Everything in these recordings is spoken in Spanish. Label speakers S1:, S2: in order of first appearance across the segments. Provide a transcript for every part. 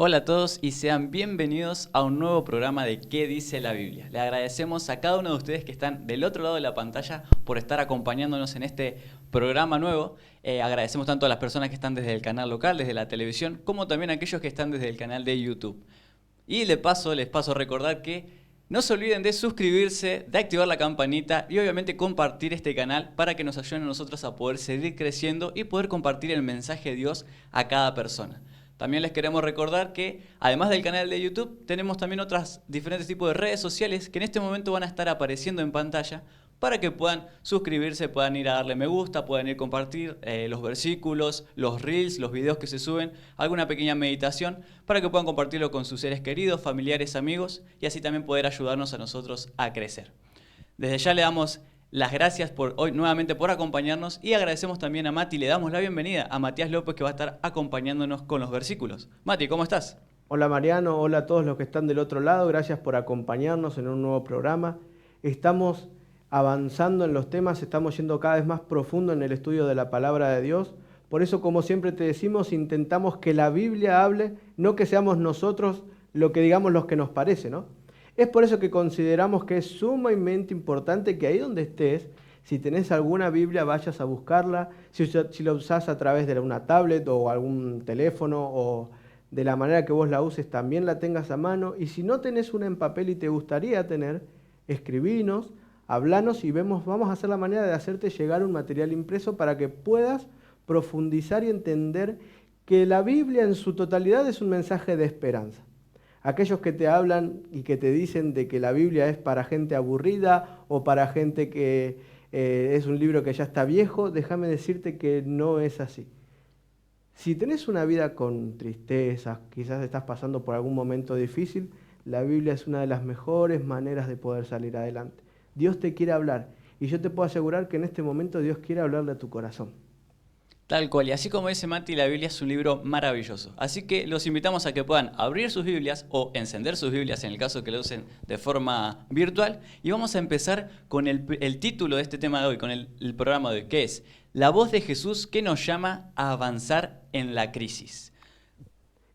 S1: Hola a todos y sean bienvenidos a un nuevo programa de ¿Qué dice la Biblia? Le agradecemos a cada uno de ustedes que están del otro lado de la pantalla por estar acompañándonos en este programa nuevo. Agradecemos tanto a las personas que están desde el canal local, desde la televisión, como también a aquellos que están desde el canal de YouTube. Y les paso a recordar que no se olviden de suscribirse, de activar la campanita y obviamente compartir este canal para que nos ayuden a nosotros a poder seguir creciendo y poder compartir el mensaje de Dios a cada persona. También les queremos recordar que, además del canal de YouTube, tenemos también otros diferentes tipos de redes sociales que en este momento van a estar apareciendo en pantalla para que puedan suscribirse, puedan ir a darle me gusta, puedan ir a compartir los versículos, los reels, los videos que se suben, alguna pequeña meditación, para que puedan compartirlo con sus seres queridos, familiares, amigos y así también poder ayudarnos a nosotros a crecer. Desde ya le damos las gracias hoy nuevamente por acompañarnos y agradecemos también a Mati, le damos la bienvenida a Matías López que va a estar acompañándonos con los versículos. Mati, ¿cómo estás?
S2: Hola Mariano, hola a todos los que están del otro lado, gracias por acompañarnos en un nuevo programa. Estamos avanzando en los temas, estamos yendo cada vez más profundo en el estudio de la palabra de Dios. Por eso, como siempre te decimos, intentamos que la Biblia hable, no que seamos nosotros lo que digamos los que nos parece, ¿no? Es por eso que consideramos que es sumamente importante que ahí donde estés, si tenés alguna Biblia, vayas a buscarla, si la usás a través de una tablet o algún teléfono o de la manera que vos la uses, también la tengas a mano. Y si no tenés una en papel y te gustaría tener, escribinos, hablanos y vamos a hacer la manera de hacerte llegar un material impreso para que puedas profundizar y entender que la Biblia en su totalidad es un mensaje de esperanza. Aquellos que te hablan y que te dicen de que la Biblia es para gente aburrida o para gente que es un libro que ya está viejo, déjame decirte que no es así. Si tenés una vida con tristezas, quizás estás pasando por algún momento difícil, la Biblia es una de las mejores maneras de poder salir adelante. Dios te quiere hablar y yo te puedo asegurar que en este momento Dios quiere hablarle a tu corazón.
S1: Tal cual, y así como dice Mati, la Biblia es un libro maravilloso. Así que los invitamos a que puedan abrir sus Biblias o encender sus Biblias en el caso que lo usen de forma virtual. Y vamos a empezar con el título de este tema de hoy, con el programa de hoy, que es La voz de Jesús que nos llama a avanzar en la crisis.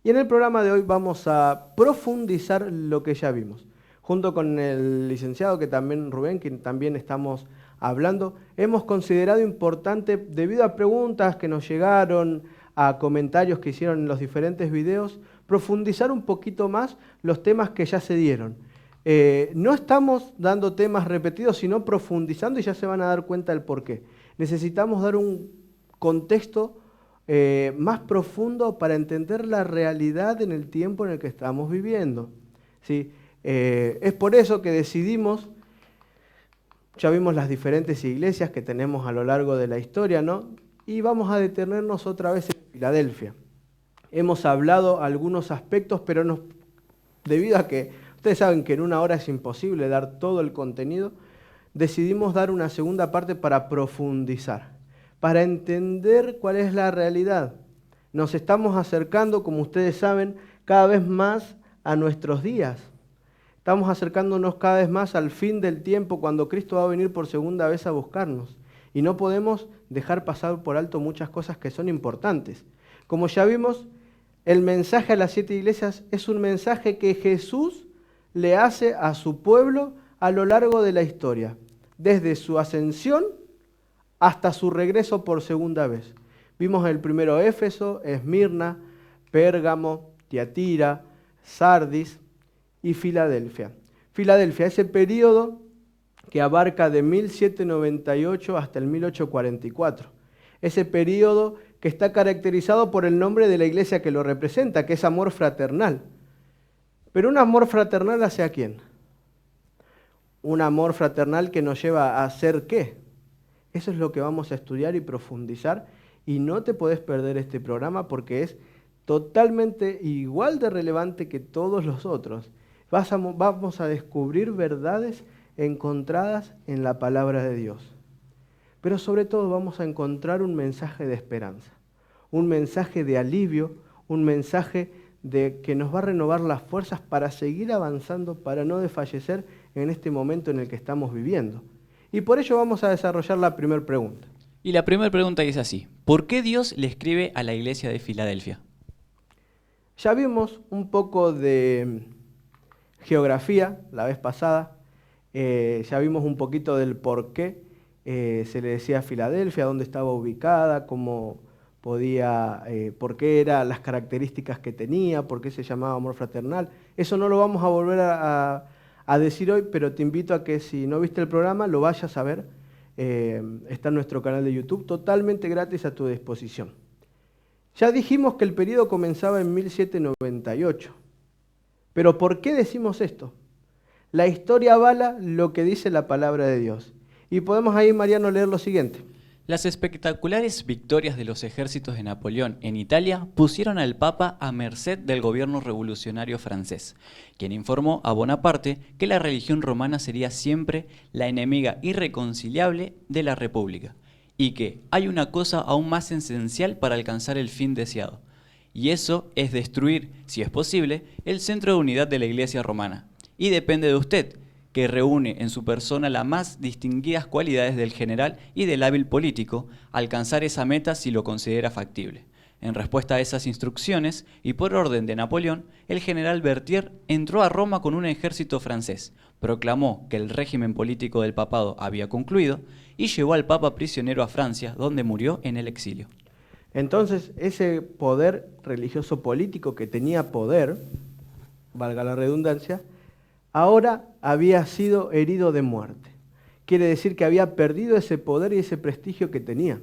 S2: Y en el programa de hoy vamos a profundizar lo que ya vimos. Junto con el licenciado que también Rubén, que también estamos hablando, hemos considerado importante, debido a preguntas que nos llegaron, a comentarios que hicieron en los diferentes videos, profundizar un poquito más los temas que ya se dieron. No estamos dando temas repetidos, sino profundizando y ya se van a dar cuenta del porqué. Necesitamos dar un contexto más profundo para entender la realidad en el tiempo en el que estamos viviendo, ¿sí? Es por eso que decidimos, ya vimos las diferentes iglesias que tenemos a lo largo de la historia, ¿no? Y vamos a detenernos otra vez en Filadelfia. Hemos hablado algunos aspectos, pero debido a que ustedes saben que en una hora es imposible dar todo el contenido, decidimos dar una segunda parte para profundizar, para entender cuál es la realidad. Nos estamos acercando, como ustedes saben, cada vez más a nuestros días. Estamos acercándonos cada vez más al fin del tiempo, cuando Cristo va a venir por segunda vez a buscarnos. Y no podemos dejar pasar por alto muchas cosas que son importantes. Como ya vimos, el mensaje a las 7 iglesias es un mensaje que Jesús le hace a su pueblo a lo largo de la historia, desde su ascensión hasta su regreso por segunda vez. Vimos el primero Éfeso, Esmirna, Pérgamo, Tiatira, Sardis y Filadelfia. Filadelfia, ese periodo que abarca de 1798 hasta el 1844. Ese periodo que está caracterizado por el nombre de la iglesia que lo representa, que es amor fraternal. Pero un amor fraternal ¿hacia quién? Un amor fraternal que nos lleva a hacer ¿qué? Eso es lo que vamos a estudiar y profundizar, y no te podés perder este programa porque es totalmente igual de relevante que todos los otros. Vamos a descubrir verdades encontradas en la palabra de Dios. Pero sobre todo vamos a encontrar un mensaje de esperanza, un mensaje de alivio, un mensaje de que nos va a renovar las fuerzas para seguir avanzando, para no desfallecer en este momento en el que estamos viviendo. Y por ello vamos a desarrollar la primera pregunta.
S1: Y la primera pregunta es así: ¿por qué Dios le escribe a la iglesia de Filadelfia?
S2: Ya vimos un poco de geografía la vez pasada, ya vimos un poquito del por qué se le decía Filadelfia, dónde estaba ubicada, cómo podía, por qué eran las características que tenía, por qué se llamaba amor fraternal. Eso no lo vamos a volver a decir hoy, pero te invito a que si no viste el programa lo vayas a ver. Está en nuestro canal de YouTube, totalmente gratis a tu disposición. Ya dijimos que el periodo comenzaba en 1798. Pero ¿por qué decimos esto? La historia avala lo que dice la palabra de Dios. Y podemos ahí, Mariano, leer lo siguiente.
S1: Las espectaculares victorias de los ejércitos de Napoleón en Italia pusieron al Papa a merced del gobierno revolucionario francés, quien informó a Bonaparte que la religión romana sería siempre la enemiga irreconciliable de la República, y que hay una cosa aún más esencial para alcanzar el fin deseado, y eso es destruir, si es posible, el centro de unidad de la Iglesia romana. Y depende de usted, que reúne en su persona las más distinguidas cualidades del general y del hábil político, alcanzar esa meta si lo considera factible. En respuesta a esas instrucciones, y por orden de Napoleón, el general Berthier entró a Roma con un ejército francés, proclamó que el régimen político del papado había concluido y llevó al papa prisionero a Francia, donde murió en el exilio.
S2: Entonces, ese poder religioso político que tenía poder, valga la redundancia, ahora había sido herido de muerte. Quiere decir que había perdido ese poder y ese prestigio que tenía.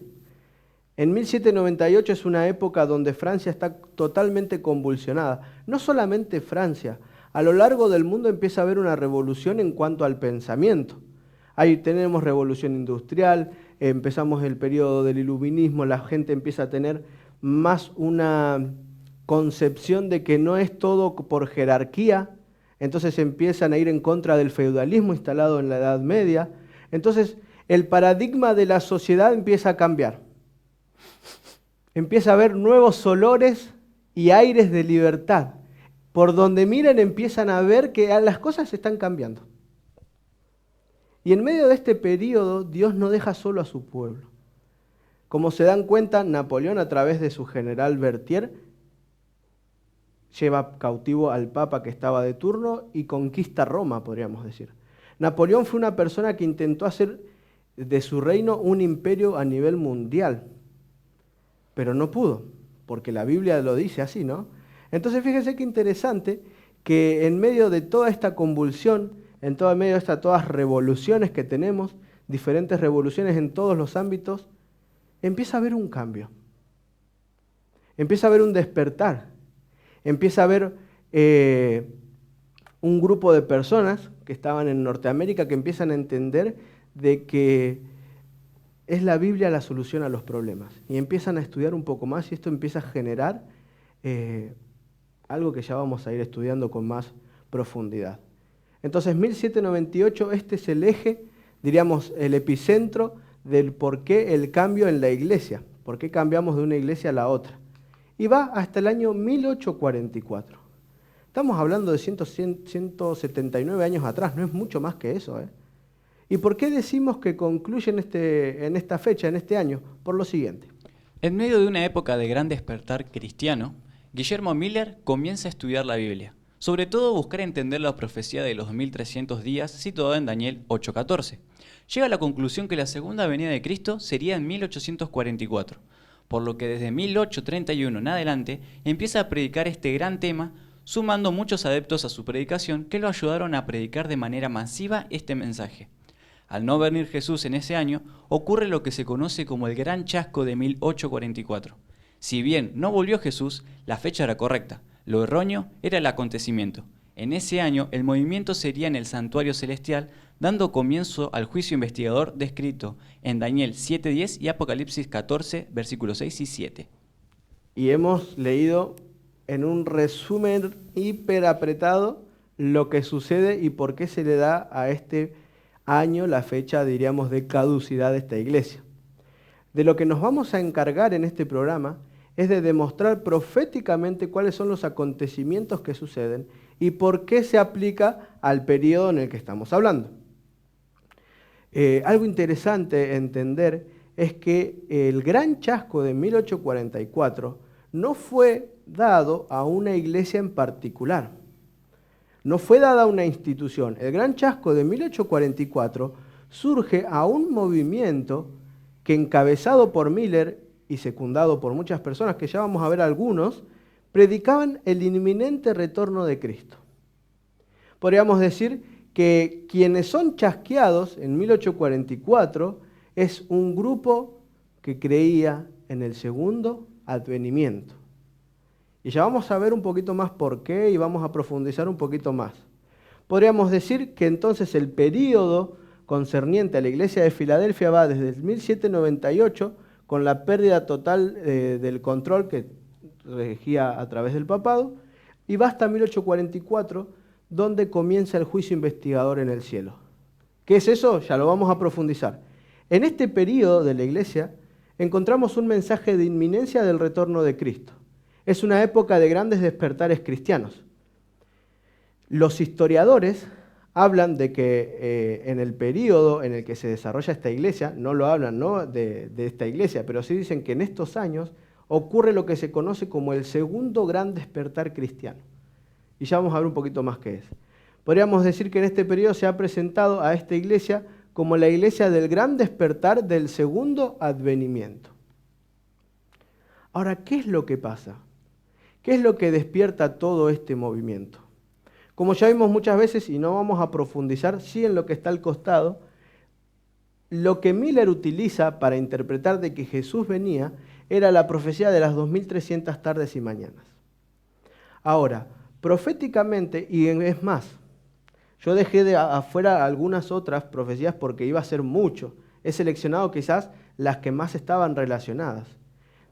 S2: En 1798 es una época donde Francia está totalmente convulsionada. No solamente Francia, a lo largo del mundo empieza a haber una revolución en cuanto al pensamiento. Ahí tenemos revolución industrial, empezamos el periodo del iluminismo, la gente empieza a tener más una concepción de que no es todo por jerarquía. Entonces empiezan a ir en contra del feudalismo instalado en la Edad Media. Entonces el paradigma de la sociedad empieza a cambiar. Empieza a haber nuevos olores y aires de libertad. Por donde miren empiezan a ver que las cosas están cambiando. Y en medio de este periodo Dios no deja solo a su pueblo. Como se dan cuenta, Napoleón a través de su general Berthier lleva cautivo al papa que estaba de turno y conquista Roma, podríamos decir. Napoleón fue una persona que intentó hacer de su reino un imperio a nivel mundial, pero no pudo, porque la Biblia lo dice así, ¿no? Entonces fíjense qué interesante que en medio de toda esta convulsión, en todo medio de todas revoluciones que tenemos, diferentes revoluciones en todos los ámbitos, empieza a haber un cambio, empieza a haber un despertar. Empieza a haber un grupo de personas que estaban en Norteamérica que empiezan a entender de que es la Biblia la solución a los problemas. Y empiezan a estudiar un poco más y esto empieza a generar algo que ya vamos a ir estudiando con más profundidad. Entonces, 1798, este es el eje, diríamos, el epicentro del por qué el cambio en la iglesia, por qué cambiamos de una iglesia a la otra. Y va hasta el año 1844. Estamos hablando de 179 años atrás, no es mucho más que eso. ¿Y por qué decimos que concluye en esta fecha, en este año? Por lo siguiente.
S1: En medio de una época de gran despertar cristiano, Guillermo Miller comienza a estudiar la Biblia, sobre todo buscar entender la profecía de los 2300 días situada en Daniel 8:14. Llega a la conclusión que la segunda venida de Cristo sería en 1844. Por lo que desde 1831 en adelante empieza a predicar este gran tema, sumando muchos adeptos a su predicación que lo ayudaron a predicar de manera masiva este mensaje. Al no venir Jesús en ese año, ocurre lo que se conoce como el Gran Chasco de 1844. Si bien no volvió Jesús, la fecha era correcta, lo erróneo era el acontecimiento. En ese año, el movimiento sería en el santuario celestial, dando comienzo al juicio investigador descrito en Daniel 7:10 y Apocalipsis 14, versículos 6 y 7.
S2: Y hemos leído en un resumen hiper apretado lo que sucede y por qué se le da a este año la fecha, diríamos, de caducidad de esta iglesia. De lo que nos vamos a encargar en este programa es de demostrar proféticamente cuáles son los acontecimientos que suceden y por qué se aplica al periodo en el que estamos hablando. Algo interesante entender es que el gran chasco de 1844 no fue dado a una iglesia en particular. No fue dada a una institución. El Gran Chasco de 1844 surge a un movimiento que, encabezado por Miller y secundado por muchas personas, que ya vamos a ver algunos, predicaban el inminente retorno de Cristo. Podríamos decir que quienes son chasqueados en 1844 es un grupo que creía en el segundo advenimiento. Y ya vamos a ver un poquito más por qué y vamos a profundizar un poquito más. Podríamos decir que entonces el período concerniente a la iglesia de Filadelfia va desde el 1798, con la pérdida total del control que regía a través del papado, y va hasta 1844, donde comienza el juicio investigador en el cielo. ¿Qué es eso? Ya lo vamos a profundizar. En este período de la iglesia encontramos un mensaje de inminencia del retorno de Cristo. Es una época de grandes despertares cristianos. Los historiadores hablan de que en el período en el que se desarrolla esta iglesia, no lo hablan de esta iglesia, pero sí dicen que en estos años ocurre lo que se conoce como el segundo gran despertar cristiano. Y ya vamos a ver un poquito más qué es. Podríamos decir que en este periodo se ha presentado a esta iglesia como la iglesia del gran despertar del segundo advenimiento. Ahora, ¿qué es lo que pasa? ¿Qué es lo que despierta todo este movimiento? Como ya vimos muchas veces, y no vamos a profundizar, sí en lo que está al costado, lo que Miller utiliza para interpretar de que Jesús venía era la profecía de las 2300 tardes y mañanas. Ahora, proféticamente, y es más, yo dejé de afuera algunas otras profecías porque iba a ser mucho. He seleccionado quizás las que más estaban relacionadas.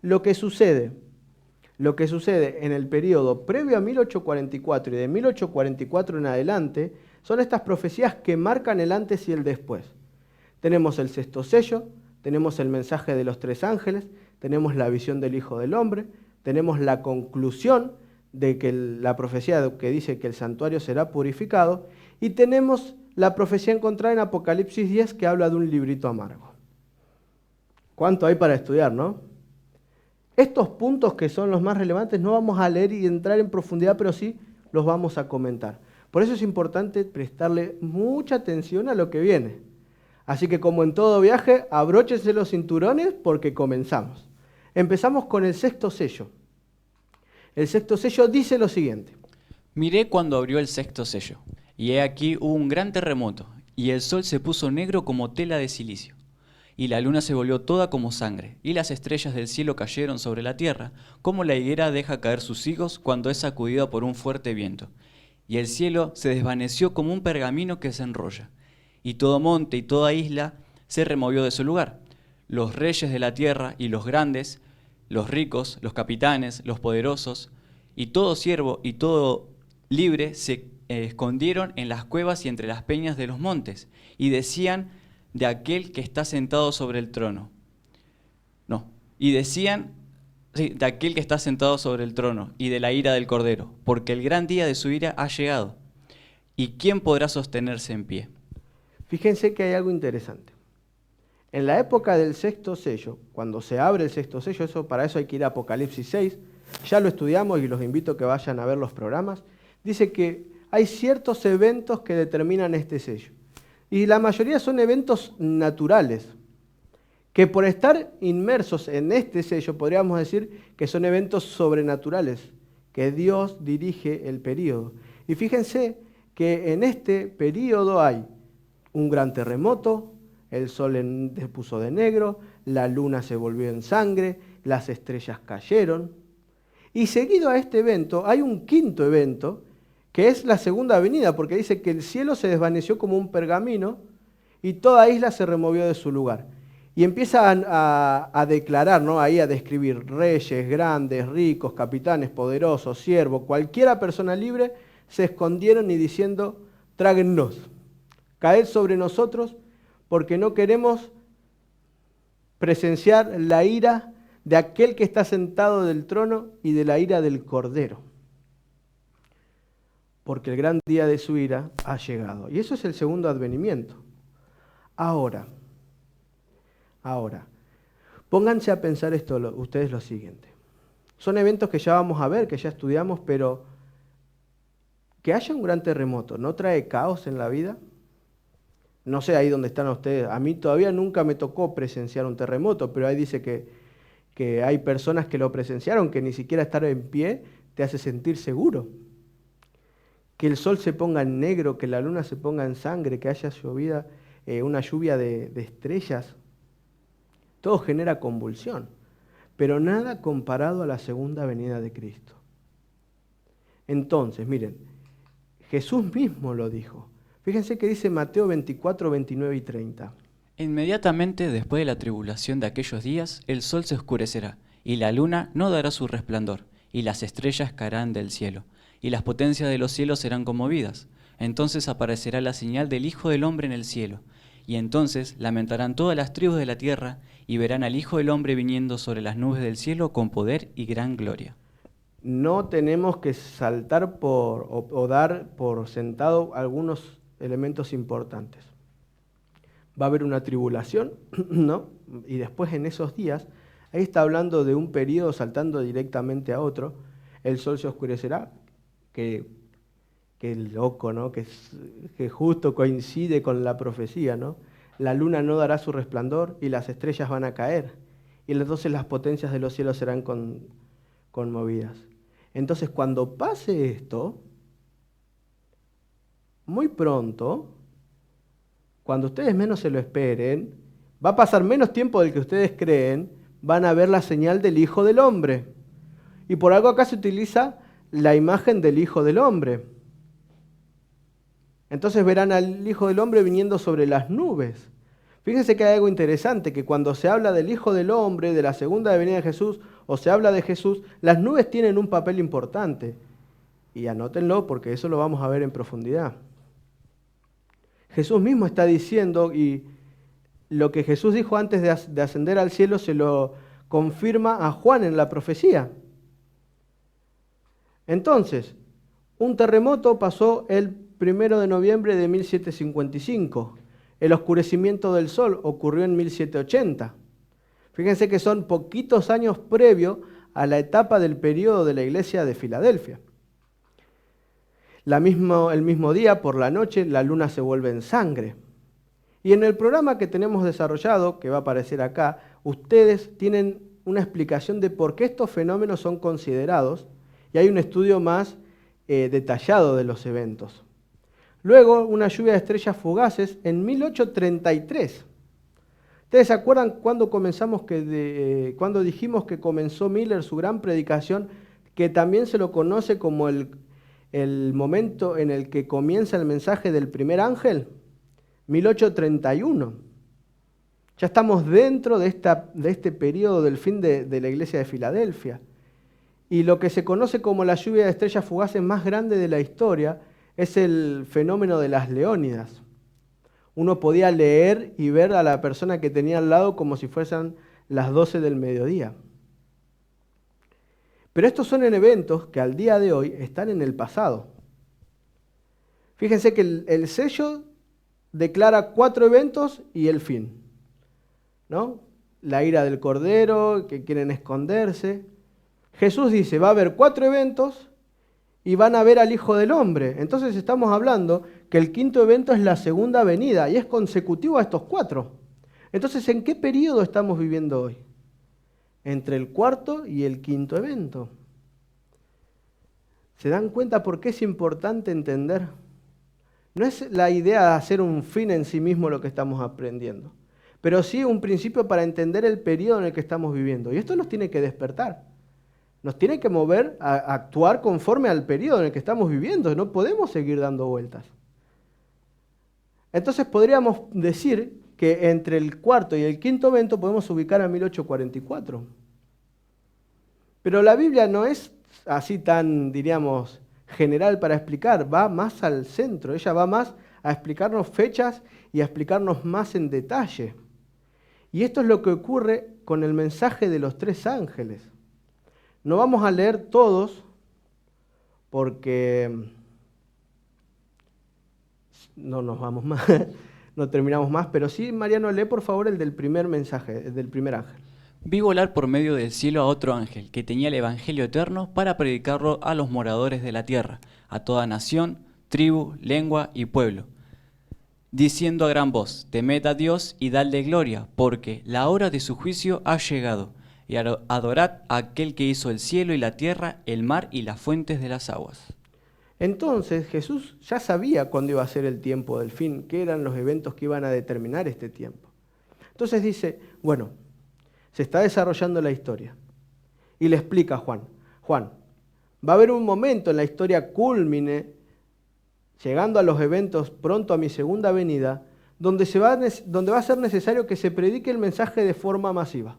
S2: Lo que sucede en el periodo previo a 1844 y de 1844 en adelante son estas profecías que marcan el antes y el después. Tenemos el sexto sello, tenemos el mensaje de los tres ángeles, tenemos la visión del Hijo del Hombre, tenemos la conclusión de que la profecía que dice que el santuario será purificado, y tenemos la profecía encontrada en Apocalipsis 10 que habla de un librito amargo. ¿Cuánto hay para estudiar, no? Estos puntos que son los más relevantes no vamos a leer y entrar en profundidad, pero sí los vamos a comentar. Por eso es importante prestarle mucha atención a lo que viene. Así que como en todo viaje, abróchense los cinturones porque comenzamos. Empezamos con el sexto sello. El sexto sello dice lo siguiente.
S1: Miré cuando abrió el sexto sello, y he aquí hubo un gran terremoto, y el sol se puso negro como tela de silicio. Y la luna se volvió toda como sangre, y las estrellas del cielo cayeron sobre la tierra, como la higuera deja caer sus higos cuando es sacudida por un fuerte viento. Y el cielo se desvaneció como un pergamino que se enrolla, y todo monte y toda isla se removió de su lugar. Los reyes de la tierra y los grandes, los ricos, los capitanes, los poderosos, y todo siervo y todo libre se escondieron en las cuevas y entre las peñas de los montes, y decían de aquel que está sentado sobre el trono. De aquel que está sentado sobre el trono y de la ira del Cordero, porque el gran día de su ira ha llegado. ¿Y quién podrá sostenerse en pie?
S2: Fíjense que hay algo interesante. En la época del sexto sello, cuando se abre el sexto sello, para eso hay que ir a Apocalipsis 6, ya lo estudiamos y los invito a que vayan a ver los programas, dice que hay ciertos eventos que determinan este sello. Y la mayoría son eventos naturales, que por estar inmersos en este sello podríamos decir que son eventos sobrenaturales, que Dios dirige el período. Y fíjense que en este período hay un gran terremoto, el sol se puso de negro, la luna se volvió en sangre, las estrellas cayeron. Y seguido a este evento hay un quinto evento, que es la segunda venida, porque dice que el cielo se desvaneció como un pergamino y toda isla se removió de su lugar. Y empieza a declarar, ¿no? Ahí a describir reyes, grandes, ricos, capitanes, poderosos, siervos, cualquiera persona libre, se escondieron y diciendo, tráguennos, caed sobre nosotros, porque no queremos presenciar la ira de aquel que está sentado del trono y de la ira del Cordero. Porque el gran día de su ira ha llegado. Y eso es el segundo advenimiento. Ahora, pónganse a pensar ustedes lo siguiente. Son eventos que ya vamos a ver, que ya estudiamos, pero que haya un gran terremoto, ¿no trae caos en la vida? No sé ahí donde están ustedes. A mí todavía nunca me tocó presenciar un terremoto, pero ahí dice que hay personas que lo presenciaron, que ni siquiera estar en pie te hace sentir seguro. Que el sol se ponga en negro, que la luna se ponga en sangre, que haya llovida, una lluvia de estrellas. Todo genera convulsión, pero nada comparado a la segunda venida de Cristo. Entonces, miren, Jesús mismo lo dijo. Fíjense que dice Mateo 24, 29 y 30.
S1: Inmediatamente después de la tribulación de aquellos días, el sol se oscurecerá, y la luna no dará su resplandor, y las estrellas caerán del cielo, y las potencias de los cielos serán conmovidas. Entonces aparecerá la señal del Hijo del Hombre en el cielo, y entonces lamentarán todas las tribus de la tierra, y verán al Hijo del Hombre viniendo sobre las nubes del cielo con poder y gran gloria.
S2: No tenemos que saltar o dar por sentado algunos elementos importantes. Va a haber una tribulación, ¿no? Y después en esos días, ahí está hablando de un periodo saltando directamente a otro, el sol se oscurecerá, que loco, ¿no? Que justo coincide con la profecía, ¿no? La luna no dará su resplandor y las estrellas van a caer, y entonces las potencias de los cielos serán conmovidas. Entonces, cuando pase esto, muy pronto, cuando ustedes menos se lo esperen, va a pasar menos tiempo del que ustedes creen, van a ver la señal del Hijo del Hombre. Y por algo acá se utiliza la imagen del Hijo del Hombre. Entonces verán al Hijo del Hombre viniendo sobre las nubes. Fíjense que hay algo interesante, que cuando se habla del Hijo del Hombre, de la segunda venida de Jesús, o se habla de Jesús, las nubes tienen un papel importante. Y anótenlo porque eso lo vamos a ver en profundidad. Jesús mismo está diciendo, y lo que Jesús dijo antes de ascender al cielo se lo confirma a Juan en la profecía. Entonces, un terremoto pasó el 1 de noviembre de 1755. El oscurecimiento del sol ocurrió en 1780. Fíjense que son poquitos años previo a la etapa del periodo de la iglesia de Filadelfia. El mismo día, por la noche, la luna se vuelve en sangre. Y en el programa que tenemos desarrollado, que va a aparecer acá, ustedes tienen una explicación de por qué estos fenómenos son considerados, y hay un estudio más detallado de los eventos. Luego, una lluvia de estrellas fugaces en 1833. ¿Ustedes se acuerdan cuando cuando dijimos que comenzó Miller su gran predicación, que también se lo conoce como el momento en el que comienza el mensaje del primer ángel? 1831. Ya estamos dentro de este periodo del fin de la iglesia de Filadelfia. Y lo que se conoce como la lluvia de estrellas fugaces más grande de la historia es el fenómeno de las leónidas. Uno podía leer y ver a la persona que tenía al lado como si fuesen las 12 del mediodía. Pero estos son eventos que al día de hoy están en el pasado. Fíjense que el sello declara 4 eventos y el fin, ¿no? La ira del Cordero, que quieren esconderse. Jesús dice, va a haber 4 eventos y van a ver al Hijo del Hombre. Entonces estamos hablando que el quinto evento es la segunda venida y es consecutivo a estos 4. Entonces, ¿en qué periodo estamos viviendo hoy? Entre el cuarto y el quinto evento. ¿Se dan cuenta por qué es importante entender? No es la idea de hacer un fin en sí mismo lo que estamos aprendiendo, pero sí un principio para entender el periodo en el que estamos viviendo. Y esto nos tiene que despertar. Nos tiene que mover a actuar conforme al periodo en el que estamos viviendo. No podemos seguir dando vueltas. Entonces podríamos decir que entre el cuarto y el quinto evento podemos ubicar a 1844. Pero la Biblia no es así tan, diríamos, general para explicar. Va más al centro. Ella va más a explicarnos fechas y a explicarnos más en detalle. Y esto es lo que ocurre con el mensaje de los 3 ángeles. No vamos a leer todos porque no nos vamos más, no terminamos más, pero sí, Mariano, lee por favor el del primer mensaje, el del primer ángel.
S1: Vi volar por medio del cielo a otro ángel que tenía el evangelio eterno para predicarlo a los moradores de la tierra, a toda nación, tribu, lengua y pueblo, diciendo a gran voz: temed a Dios y dadle gloria, porque la hora de su juicio ha llegado, y adorad a aquel que hizo el cielo y la tierra, el mar y las fuentes de las aguas.
S2: Entonces Jesús ya sabía cuándo iba a ser el tiempo del fin, qué eran los eventos que iban a determinar este tiempo. Entonces dice, bueno, se está desarrollando la historia. Y le explica a Juan, va a haber un momento en la historia cúlmine, llegando a los eventos pronto a mi segunda venida, donde va a ser necesario que se predique el mensaje de forma masiva.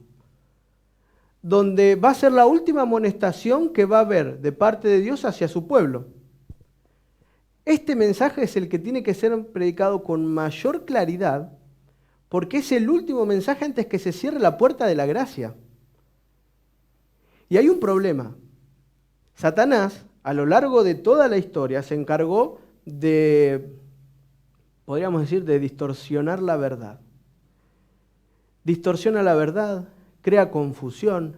S2: Donde va a ser la última amonestación que va a haber de parte de Dios hacia su pueblo. Este mensaje es el que tiene que ser predicado con mayor claridad, porque es el último mensaje antes que se cierre la puerta de la gracia. Y hay un problema. Satanás, a lo largo de toda la historia, se encargó de, podríamos decir, de distorsionar la verdad. Distorsiona la verdad, crea confusión,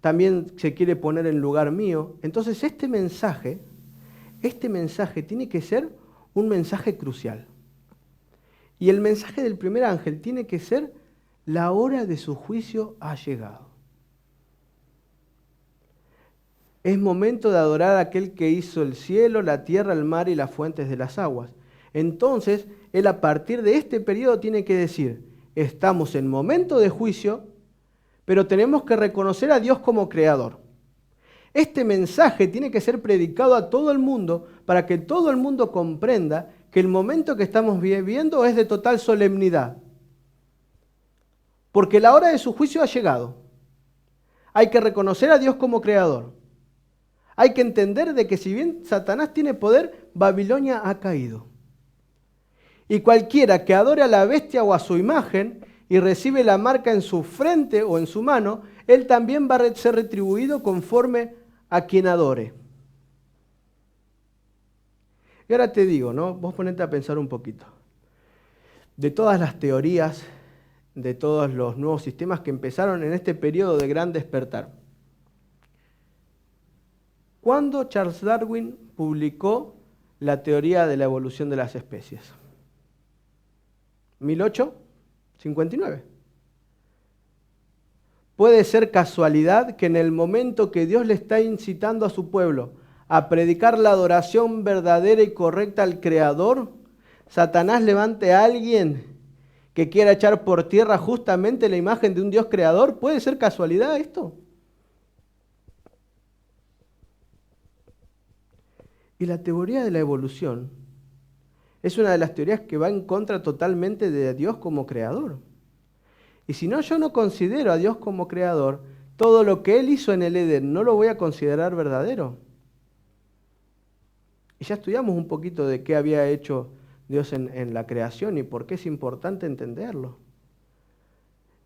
S2: también se quiere poner en lugar mío. Entonces este mensaje tiene que ser un mensaje crucial. Y el mensaje del primer ángel tiene que ser: la hora de su juicio ha llegado. Es momento de adorar a aquel que hizo el cielo, la tierra, el mar y las fuentes de las aguas. Entonces, él a partir de este periodo tiene que decir: estamos en momento de juicio, pero tenemos que reconocer a Dios como creador. Este mensaje tiene que ser predicado a todo el mundo para que todo el mundo comprenda que el momento que estamos viviendo es de total solemnidad. Porque la hora de su juicio ha llegado. Hay que reconocer a Dios como creador. Hay que entender de que si bien Satanás tiene poder, Babilonia ha caído. Y cualquiera que adore a la bestia o a su imagen y recibe la marca en su frente o en su mano, él también va a ser retribuido conforme a quien adore. Y ahora te digo, ¿no? Vos ponete a pensar un poquito. De todas las teorías, de todos los nuevos sistemas que empezaron en este periodo de gran despertar, ¿cuándo Charles Darwin publicó la teoría de la evolución de las especies? 1859. Puede ser casualidad que en el momento que Dios le está incitando a su pueblo a predicar la adoración verdadera y correcta al Creador, Satanás levante a alguien que quiera echar por tierra justamente la imagen de un Dios creador. ¿Puede ser casualidad esto? Y la teoría de la evolución es una de las teorías que va en contra totalmente de Dios como creador. Y si no, yo no considero a Dios como creador, todo lo que Él hizo en el Edén no lo voy a considerar verdadero. Y ya estudiamos un poquito de qué había hecho Dios en la creación y por qué es importante entenderlo.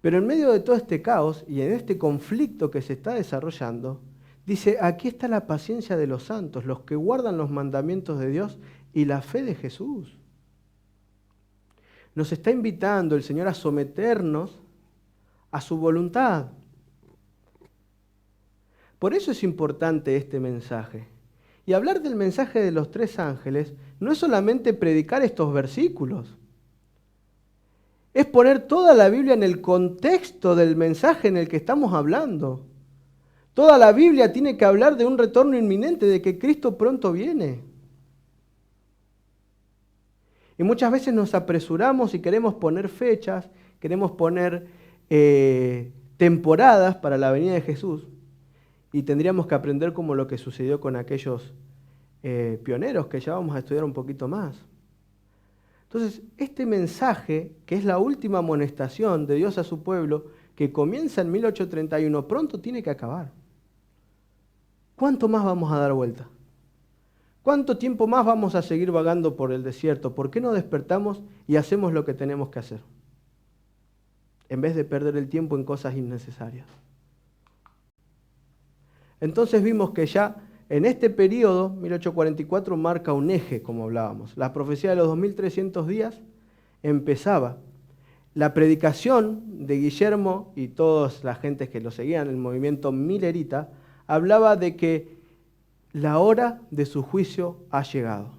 S2: Pero en medio de todo este caos y en este conflicto que se está desarrollando, dice, aquí está la paciencia de los santos, los que guardan los mandamientos de Dios y la fe de Jesús. Nos está invitando el Señor a someternos a su voluntad. Por eso es importante este mensaje. Y hablar del mensaje de los tres ángeles no es solamente predicar estos versículos. Es poner toda la Biblia en el contexto del mensaje en el que estamos hablando. Toda la Biblia tiene que hablar de un retorno inminente, de que Cristo pronto viene. Y muchas veces nos apresuramos y queremos poner fechas, queremos poner temporadas para la venida de Jesús. Y tendríamos que aprender como lo que sucedió con aquellos pioneros que ya vamos a estudiar un poquito más. Entonces, este mensaje, que es la última amonestación de Dios a su pueblo, que comienza en 1831, pronto tiene que acabar. ¿Cuánto más vamos a dar vuelta? ¿Cuánto tiempo más vamos a seguir vagando por el desierto? ¿Por qué no despertamos y hacemos lo que tenemos que hacer? En vez de perder el tiempo en cosas innecesarias. Entonces vimos que ya en este periodo, 1844, marca un eje, como hablábamos. La profecía de los 2300 días empezaba. la predicación de Guillermo y todas las gentes que lo seguían, el movimiento millerita, hablaba de que la hora de su juicio ha llegado.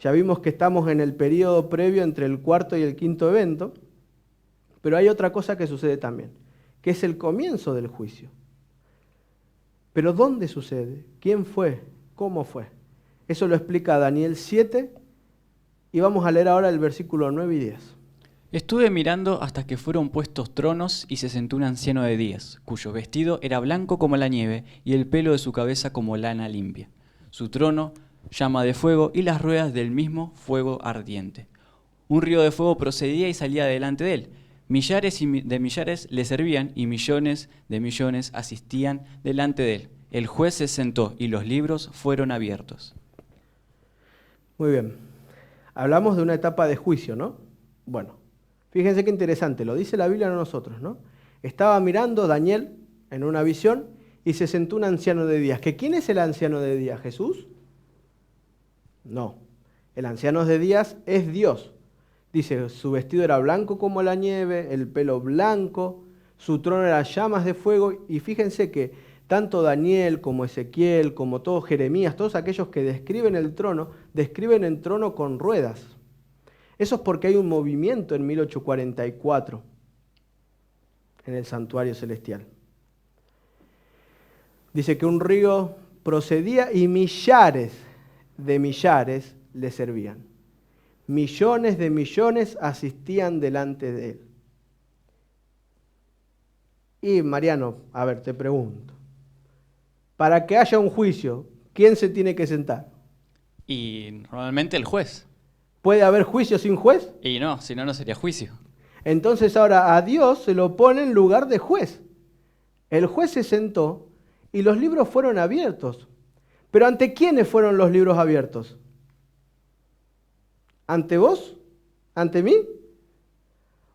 S2: Ya vimos que estamos en el periodo previo entre el cuarto y el quinto evento, pero hay otra cosa que sucede también, que es el comienzo del juicio. Pero ¿dónde sucede? ¿Quién fue? ¿Cómo fue? Eso lo explica Daniel 7 y vamos a leer ahora el versículo 9 y 10.
S1: Estuve mirando hasta que fueron puestos tronos y se sentó un anciano de días, cuyo vestido era blanco como la nieve y el pelo de su cabeza como lana limpia. Su trono, llama de fuego y las ruedas del mismo fuego ardiente. Un río de fuego procedía y salía delante de él. Millares de millares le servían y millones de millones asistían delante de él. El juez se sentó y los libros fueron abiertos.
S2: Muy bien. Hablamos de una etapa de juicio, ¿no? Bueno, fíjense qué interesante, lo dice la Biblia a nosotros, ¿no? Estaba mirando Daniel en una visión y se sentó un anciano de días. ¿Que quién es el anciano de días? ¿Jesús? No. El anciano de días es Dios. Dice, su vestido era blanco como la nieve, el pelo blanco, su trono era llamas de fuego. Y fíjense que tanto Daniel como Ezequiel, como todo Jeremías, todos aquellos que describen el trono con ruedas. Eso es porque hay un movimiento en 1844 en el santuario celestial. Dice que un río procedía y millares de millares le servían. Millones de millones asistían delante de él. Y Mariano, a ver, te pregunto, para que haya un juicio, ¿quién se tiene que sentar?
S1: Y normalmente el juez.
S2: ¿Puede haber juicio sin juez?
S1: Y no, si no, no sería juicio.
S2: Entonces ahora a Dios se lo pone en lugar de juez. El juez se sentó y los libros fueron abiertos. ¿Pero ante quiénes fueron los libros abiertos? ¿Ante vos? ¿Ante mí?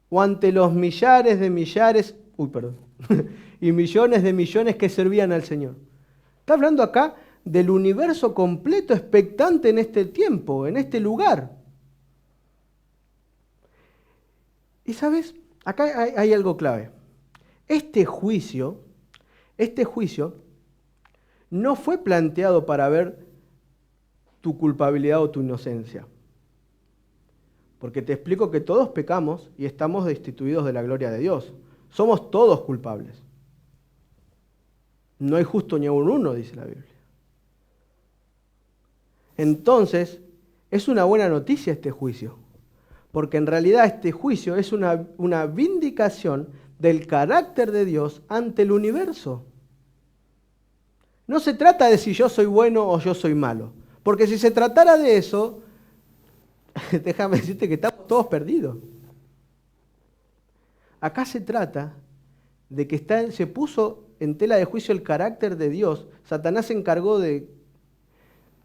S2: ¿O ante los millares de millares, y millones de millones que servían al Señor? Está hablando acá del universo completo expectante en este tiempo, en este lugar. Y sabes, acá hay algo clave. Este juicio no fue planteado para ver tu culpabilidad o tu inocencia. Porque te explico que todos pecamos y estamos destituidos de la gloria de Dios. Somos todos culpables. No hay justo ni aun uno, dice la Biblia. Entonces, es una buena noticia este juicio. Porque en realidad este juicio es una vindicación del carácter de Dios ante el universo. No se trata de si yo soy bueno o yo soy malo. Porque si se tratara de eso, déjame decirte que estamos todos perdidos. Acá se trata de que se puso en tela de juicio el carácter de Dios. Satanás se encargó de,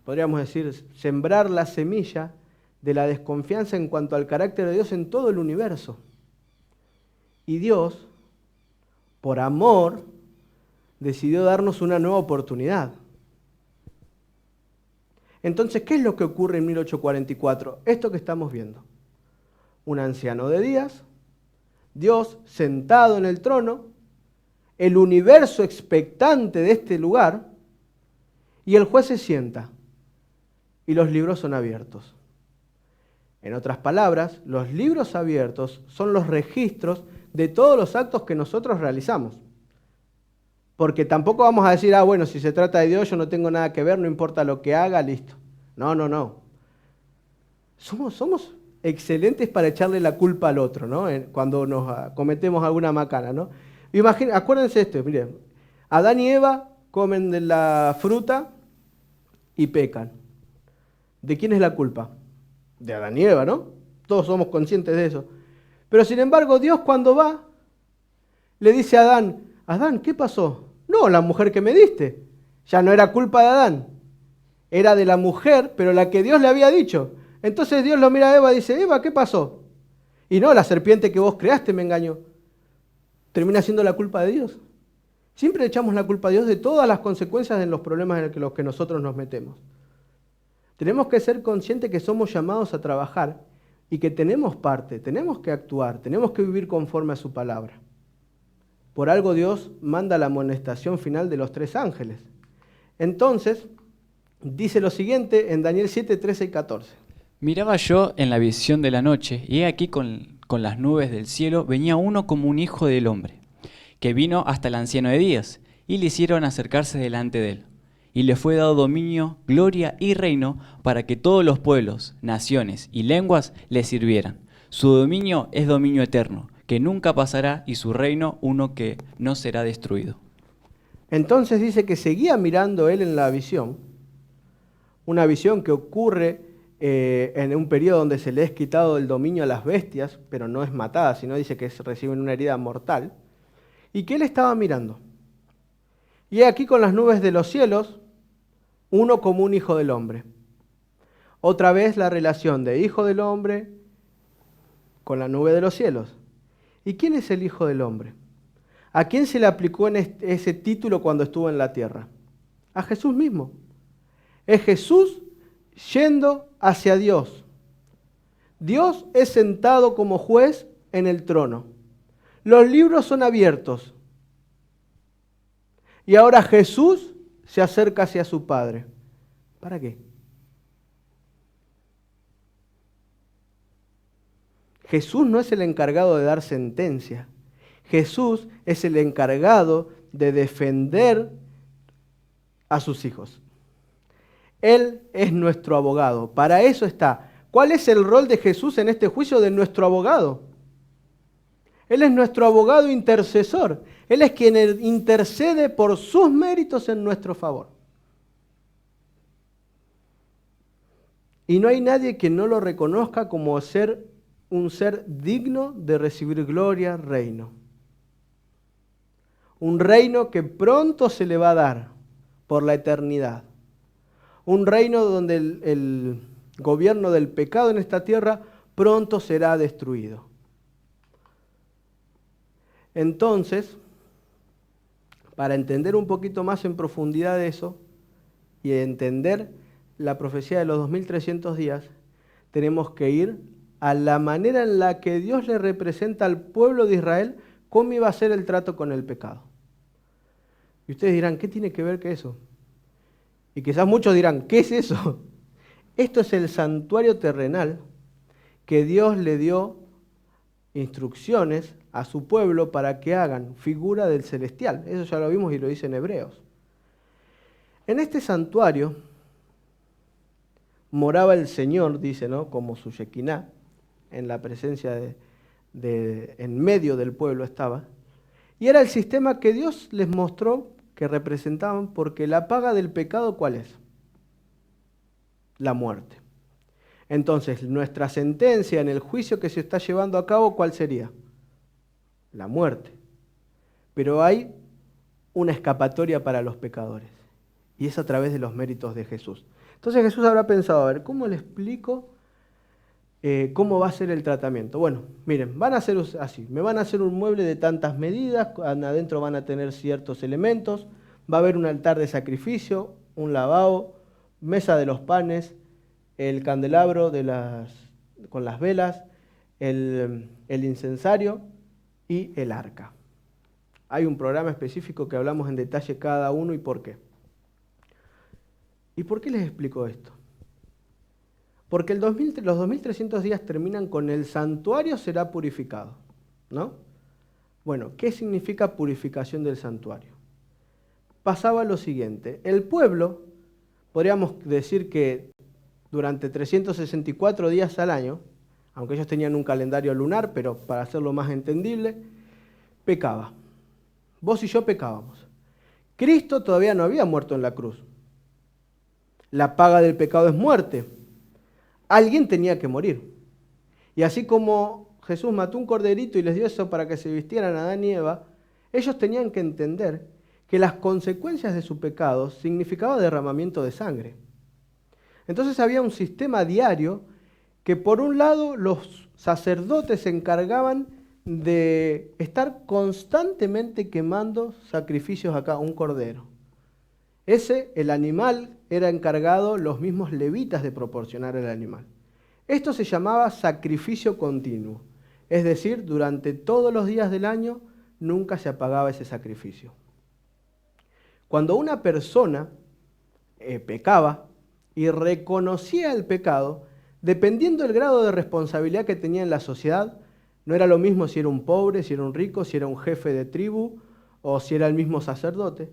S2: podríamos decir, sembrar la semilla de la desconfianza en cuanto al carácter de Dios en todo el universo. Y Dios, por amor, decidió darnos una nueva oportunidad. Entonces, ¿qué es lo que ocurre en 1844? Esto que estamos viendo. Un anciano de días, Dios sentado en el trono, el universo expectante de este lugar, y el juez se sienta, y los libros son abiertos. En otras palabras, los libros abiertos son los registros de todos los actos que nosotros realizamos. Porque tampoco vamos a decir, bueno, si se trata de Dios, yo no tengo nada que ver, no importa lo que haga, listo. No. Somos excelentes para echarle la culpa al otro, ¿no? Cuando nos cometemos alguna macana, ¿no? Acuérdense esto, miren, Adán y Eva comen de la fruta y pecan. ¿De quién es la culpa? De Adán y Eva, ¿no? Todos somos conscientes de eso. Pero sin embargo, Dios cuando va, le dice a Adán, Adán, ¿qué pasó? No, la mujer que me diste. Ya no era culpa de Adán. Era de la mujer, pero la que Dios le había dicho. Entonces Dios lo mira a Eva y dice, Eva, ¿qué pasó? Y no, la serpiente que vos creaste me engañó. Termina siendo la culpa de Dios. Siempre echamos la culpa a Dios de todas las consecuencias de los problemas en los que nosotros nos metemos. Tenemos que ser conscientes que somos llamados a trabajar y que tenemos parte, tenemos que actuar, tenemos que vivir conforme a su palabra. Por algo Dios manda la amonestación final de los 3 ángeles. Entonces, dice lo siguiente en Daniel 7, 13 y 14.
S1: Miraba yo en la visión de la noche, y he aquí con las nubes del cielo venía uno como un hijo del hombre, que vino hasta el anciano de días, y le hicieron acercarse delante de él. Y le fue dado dominio, gloria y reino para que todos los pueblos, naciones y lenguas le sirvieran. Su dominio es dominio eterno, que nunca pasará, y su reino uno que no será destruido.
S2: Entonces dice que seguía mirando él en la visión, una visión que ocurre en un periodo donde se le es quitado el dominio a las bestias, pero no es matada, sino dice que reciben una herida mortal, y que él estaba mirando. Y aquí con las nubes de los cielos, uno como un hijo del hombre. Otra vez la relación de hijo del hombre con la nube de los cielos. ¿Y quién es el hijo del hombre? ¿A quién se le aplicó en ese título cuando estuvo en la tierra? A Jesús mismo. Es Jesús yendo hacia Dios. Dios es sentado como juez en el trono. Los libros son abiertos. Y ahora Jesús se acerca hacia su Padre. ¿Para qué? Jesús no es el encargado de dar sentencia. Jesús es el encargado de defender a sus hijos. Él es nuestro abogado. Para eso está. ¿Cuál es el rol de Jesús en este juicio de nuestro abogado? Él es nuestro abogado intercesor. Él es quien intercede por sus méritos en nuestro favor. Y no hay nadie que no lo reconozca como un ser digno de recibir gloria, reino. Un reino que pronto se le va a dar por la eternidad. Un reino donde el gobierno del pecado en esta tierra pronto será destruido. Entonces, para entender un poquito más en profundidad eso y entender la profecía de los 2300 días, tenemos que ir a la manera en la que Dios le representa al pueblo de Israel cómo iba a ser el trato con el pecado. Y ustedes dirán, ¿qué tiene que ver con eso? Y quizás muchos dirán, ¿qué es eso? Esto es el santuario terrenal que Dios le dio instrucciones a su pueblo para que hagan figura del celestial. Eso ya lo vimos y lo dice en Hebreos. En este santuario moraba el Señor, dice, ¿no? Como su Shekinah, en la presencia en medio del pueblo estaba. Y era el sistema que Dios les mostró que representaban, porque la paga del pecado, ¿cuál es? La muerte. Entonces, nuestra sentencia en el juicio que se está llevando a cabo, ¿cuál sería? La muerte. Pero hay una escapatoria para los pecadores, y es a través de los méritos de Jesús. Entonces Jesús habrá pensado, a ver, ¿cómo le explico cómo va a ser el tratamiento? Bueno, miren, van a hacer así, me van a hacer un mueble de tantas medidas, adentro van a tener ciertos elementos, va a haber un altar de sacrificio, un lavabo, mesa de los panes, el candelabro con las velas, el incensario y el arca. Hay un programa específico que hablamos en detalle cada uno y por qué. ¿Y por qué les explico esto? Porque los 2300 días terminan con el santuario será purificado, ¿no? Bueno, ¿qué significa purificación del santuario? Pasaba lo siguiente, el pueblo, podríamos decir que durante 364 días al año, aunque ellos tenían un calendario lunar, pero para hacerlo más entendible, pecaba. Vos y yo pecábamos. Cristo todavía no había muerto en la cruz. La paga del pecado es muerte. Alguien tenía que morir. Y así como Jesús mató un corderito y les dio eso para que se vistieran a Adán y Eva, ellos tenían que entender que las consecuencias de su pecado significaban derramamiento de sangre. Entonces había un sistema diario que por un lado los sacerdotes se encargaban de estar constantemente quemando sacrificios acá, un cordero. El animal era encargado los mismos levitas de proporcionar el animal. Esto se llamaba sacrificio continuo, es decir, durante todos los días del año nunca se apagaba ese sacrificio. Cuando una persona pecaba y reconocía el pecado, dependiendo del grado de responsabilidad que tenía en la sociedad, no era lo mismo si era un pobre, si era un rico, si era un jefe de tribu o si era el mismo sacerdote,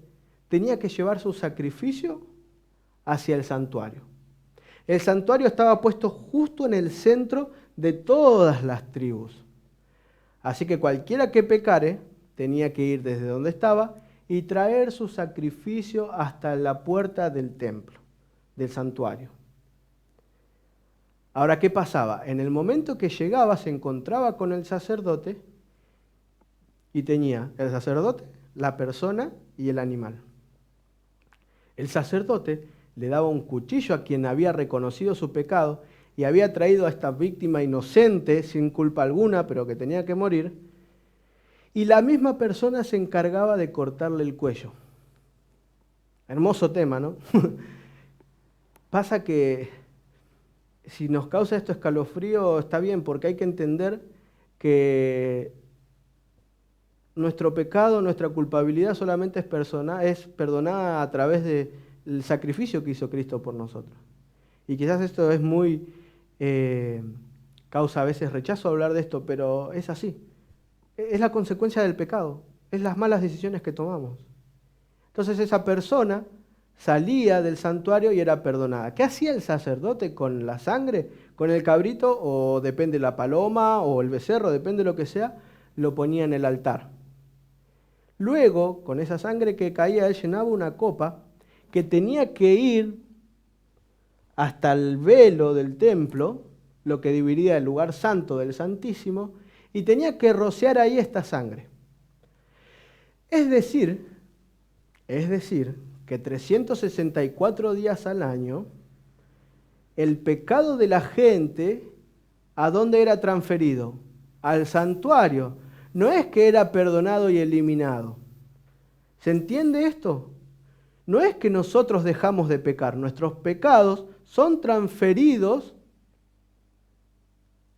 S2: tenía que llevar su sacrificio hacia el santuario. El santuario estaba puesto justo en el centro de todas las tribus. Así que cualquiera que pecare tenía que ir desde donde estaba y traer su sacrificio hasta la puerta del templo, del santuario. Ahora, ¿qué pasaba? En el momento que llegaba, se encontraba con el sacerdote y tenía el sacerdote, la persona y el animal. El sacerdote le daba un cuchillo a quien había reconocido su pecado y había traído a esta víctima inocente, sin culpa alguna, pero que tenía que morir, y la misma persona se encargaba de cortarle el cuello. Hermoso tema, ¿no? Pasa que si nos causa esto escalofrío, está bien, porque hay que entender que nuestro pecado, nuestra culpabilidad solamente es perdonada a través del sacrificio que hizo Cristo por nosotros. Y quizás esto es muy, causa a veces rechazo hablar de esto, pero es así. Es la consecuencia del pecado, es las malas decisiones que tomamos. Entonces esa persona salía del santuario y era perdonada. ¿Qué hacía el sacerdote con la sangre? Con el cabrito, o depende la paloma, o el becerro, depende de lo que sea, lo ponía en el altar. Luego, con esa sangre que caía, él llenaba una copa que tenía que ir hasta el velo del templo, lo que dividía el lugar santo del Santísimo, y tenía que rociar ahí esta sangre. Es decir, que 364 días al año, el pecado de la gente, ¿a dónde era transferido? Al santuario. No es que era perdonado y eliminado. ¿Se entiende esto? No es que nosotros dejamos de pecar, nuestros pecados son transferidos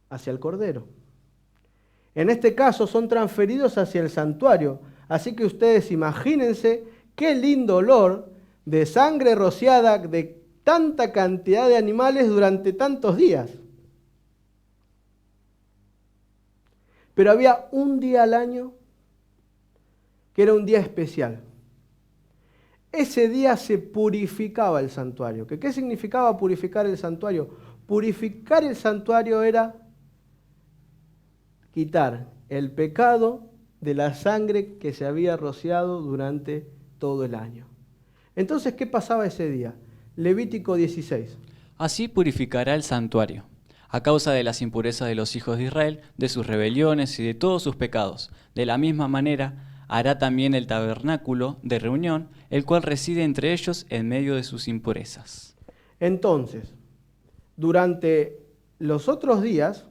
S2: hacia el Cordero. En este caso son transferidos hacia el santuario. Así que ustedes imagínense qué lindo olor de sangre rociada de tanta cantidad de animales durante tantos días. Pero había un día al año que era un día especial. Ese día se purificaba el santuario. ¿Qué significaba purificar el santuario? Purificar el santuario era quitar el pecado de la sangre que se había rociado durante todo el año. Entonces, ¿qué pasaba ese día? Levítico 16.
S1: Así purificará el santuario, a causa de las impurezas de los hijos de Israel, de sus rebeliones y de todos sus pecados. De la misma manera hará también el tabernáculo de reunión, el cual reside entre ellos en medio de sus impurezas.
S2: Entonces, durante los otros días,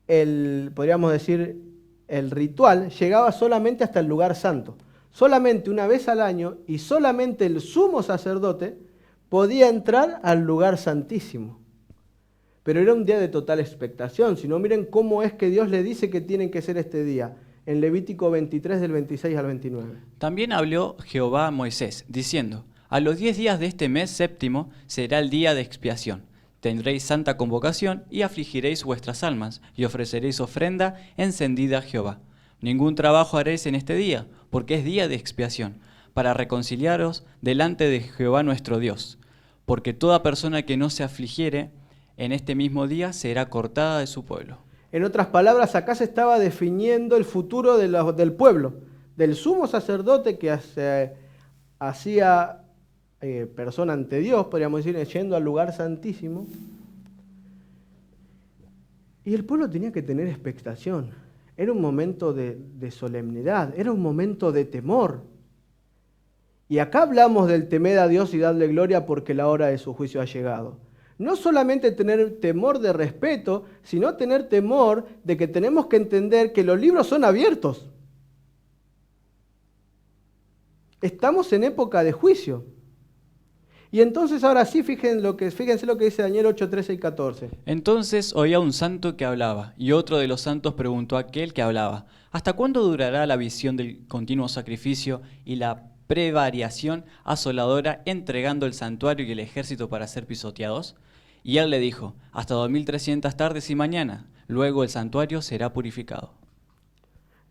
S2: podríamos decir, el ritual llegaba solamente hasta el lugar santo. Solamente una vez al año y solamente el sumo sacerdote podía entrar al lugar santísimo. Pero era un día de total expectación. Si no, miren cómo es que Dios le dice que tienen que ser este día. En Levítico 23, del 26 al 29.
S1: También habló Jehová a Moisés, diciendo: a los 10 días de este mes séptimo será el día de expiación. Tendréis santa convocación y afligiréis vuestras almas, y ofreceréis ofrenda encendida a Jehová. Ningún trabajo haréis en este día, porque es día de expiación, para reconciliaros delante de Jehová nuestro Dios. Porque toda persona que no se afligiere en este mismo día será cortada de su pueblo.
S2: En otras palabras, acá se estaba definiendo el futuro del pueblo, del sumo sacerdote que hacía persona ante Dios, podríamos decir, yendo al lugar santísimo. Y el pueblo tenía que tener expectación. Era un momento de solemnidad, era un momento de temor. Y acá hablamos del temer a Dios y darle gloria porque la hora de su juicio ha llegado. No solamente tener temor de respeto, sino tener temor de que tenemos que entender que los libros son abiertos. Estamos en época de juicio. Y entonces ahora sí, fíjense lo que dice Daniel 8, 13 y 14.
S1: Entonces oía un santo que hablaba, y otro de los santos preguntó a aquel que hablaba, ¿hasta cuándo durará la visión del continuo sacrificio y la prevariación asoladora entregando el santuario y el ejército para ser pisoteados? Y él le dijo, hasta 2300 tardes y mañana, luego el santuario será purificado.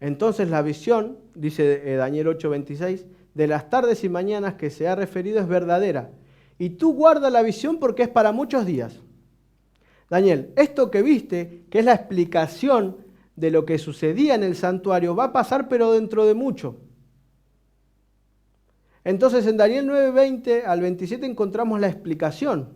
S2: Entonces la visión, dice Daniel 8, 26, de las tardes y mañanas que se ha referido es verdadera. Y tú guarda la visión porque es para muchos días. Daniel, esto que viste, que es la explicación de lo que sucedía en el santuario, va a pasar pero dentro de mucho. Entonces en Daniel 9, 20 al 27 encontramos la explicación.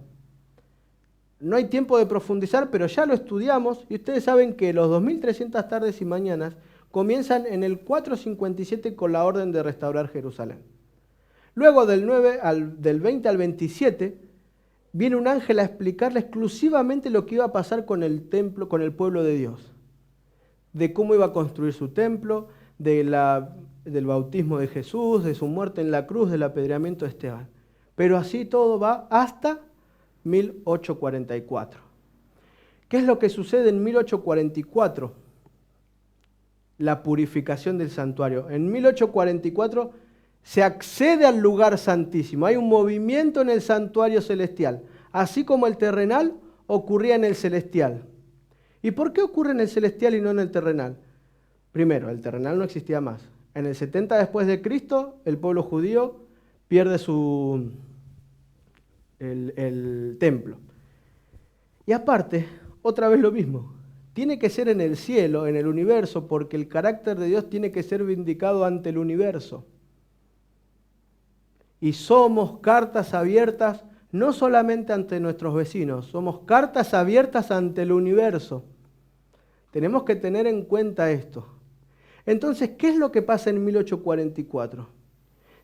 S2: No hay tiempo de profundizar, pero ya lo estudiamos y ustedes saben que los 2300 tardes y mañanas comienzan en el 457 con la orden de restaurar Jerusalén. Luego del 20 al 27 viene un ángel a explicarle exclusivamente lo que iba a pasar con el templo, con el pueblo de Dios. De cómo iba a construir su templo, del bautismo de Jesús, de su muerte en la cruz, del apedreamiento de Esteban. Pero así todo va hasta 1844. ¿Qué es lo que sucede en 1844? La purificación del santuario. En 1844 se accede al lugar santísimo. Hay un movimiento en el santuario celestial. Así como el terrenal ocurría en el celestial. ¿Y por qué ocurre en el celestial y no en el terrenal? Primero, el terrenal no existía más. En el 70 después de Cristo, el pueblo judío pierde el templo. Y aparte, otra vez lo mismo. Tiene que ser en el cielo, en el universo, porque el carácter de Dios tiene que ser vindicado ante el universo. Y somos cartas abiertas no solamente ante nuestros vecinos, somos cartas abiertas ante el universo. Tenemos que tener en cuenta esto. Entonces, ¿qué es lo que pasa en 1844?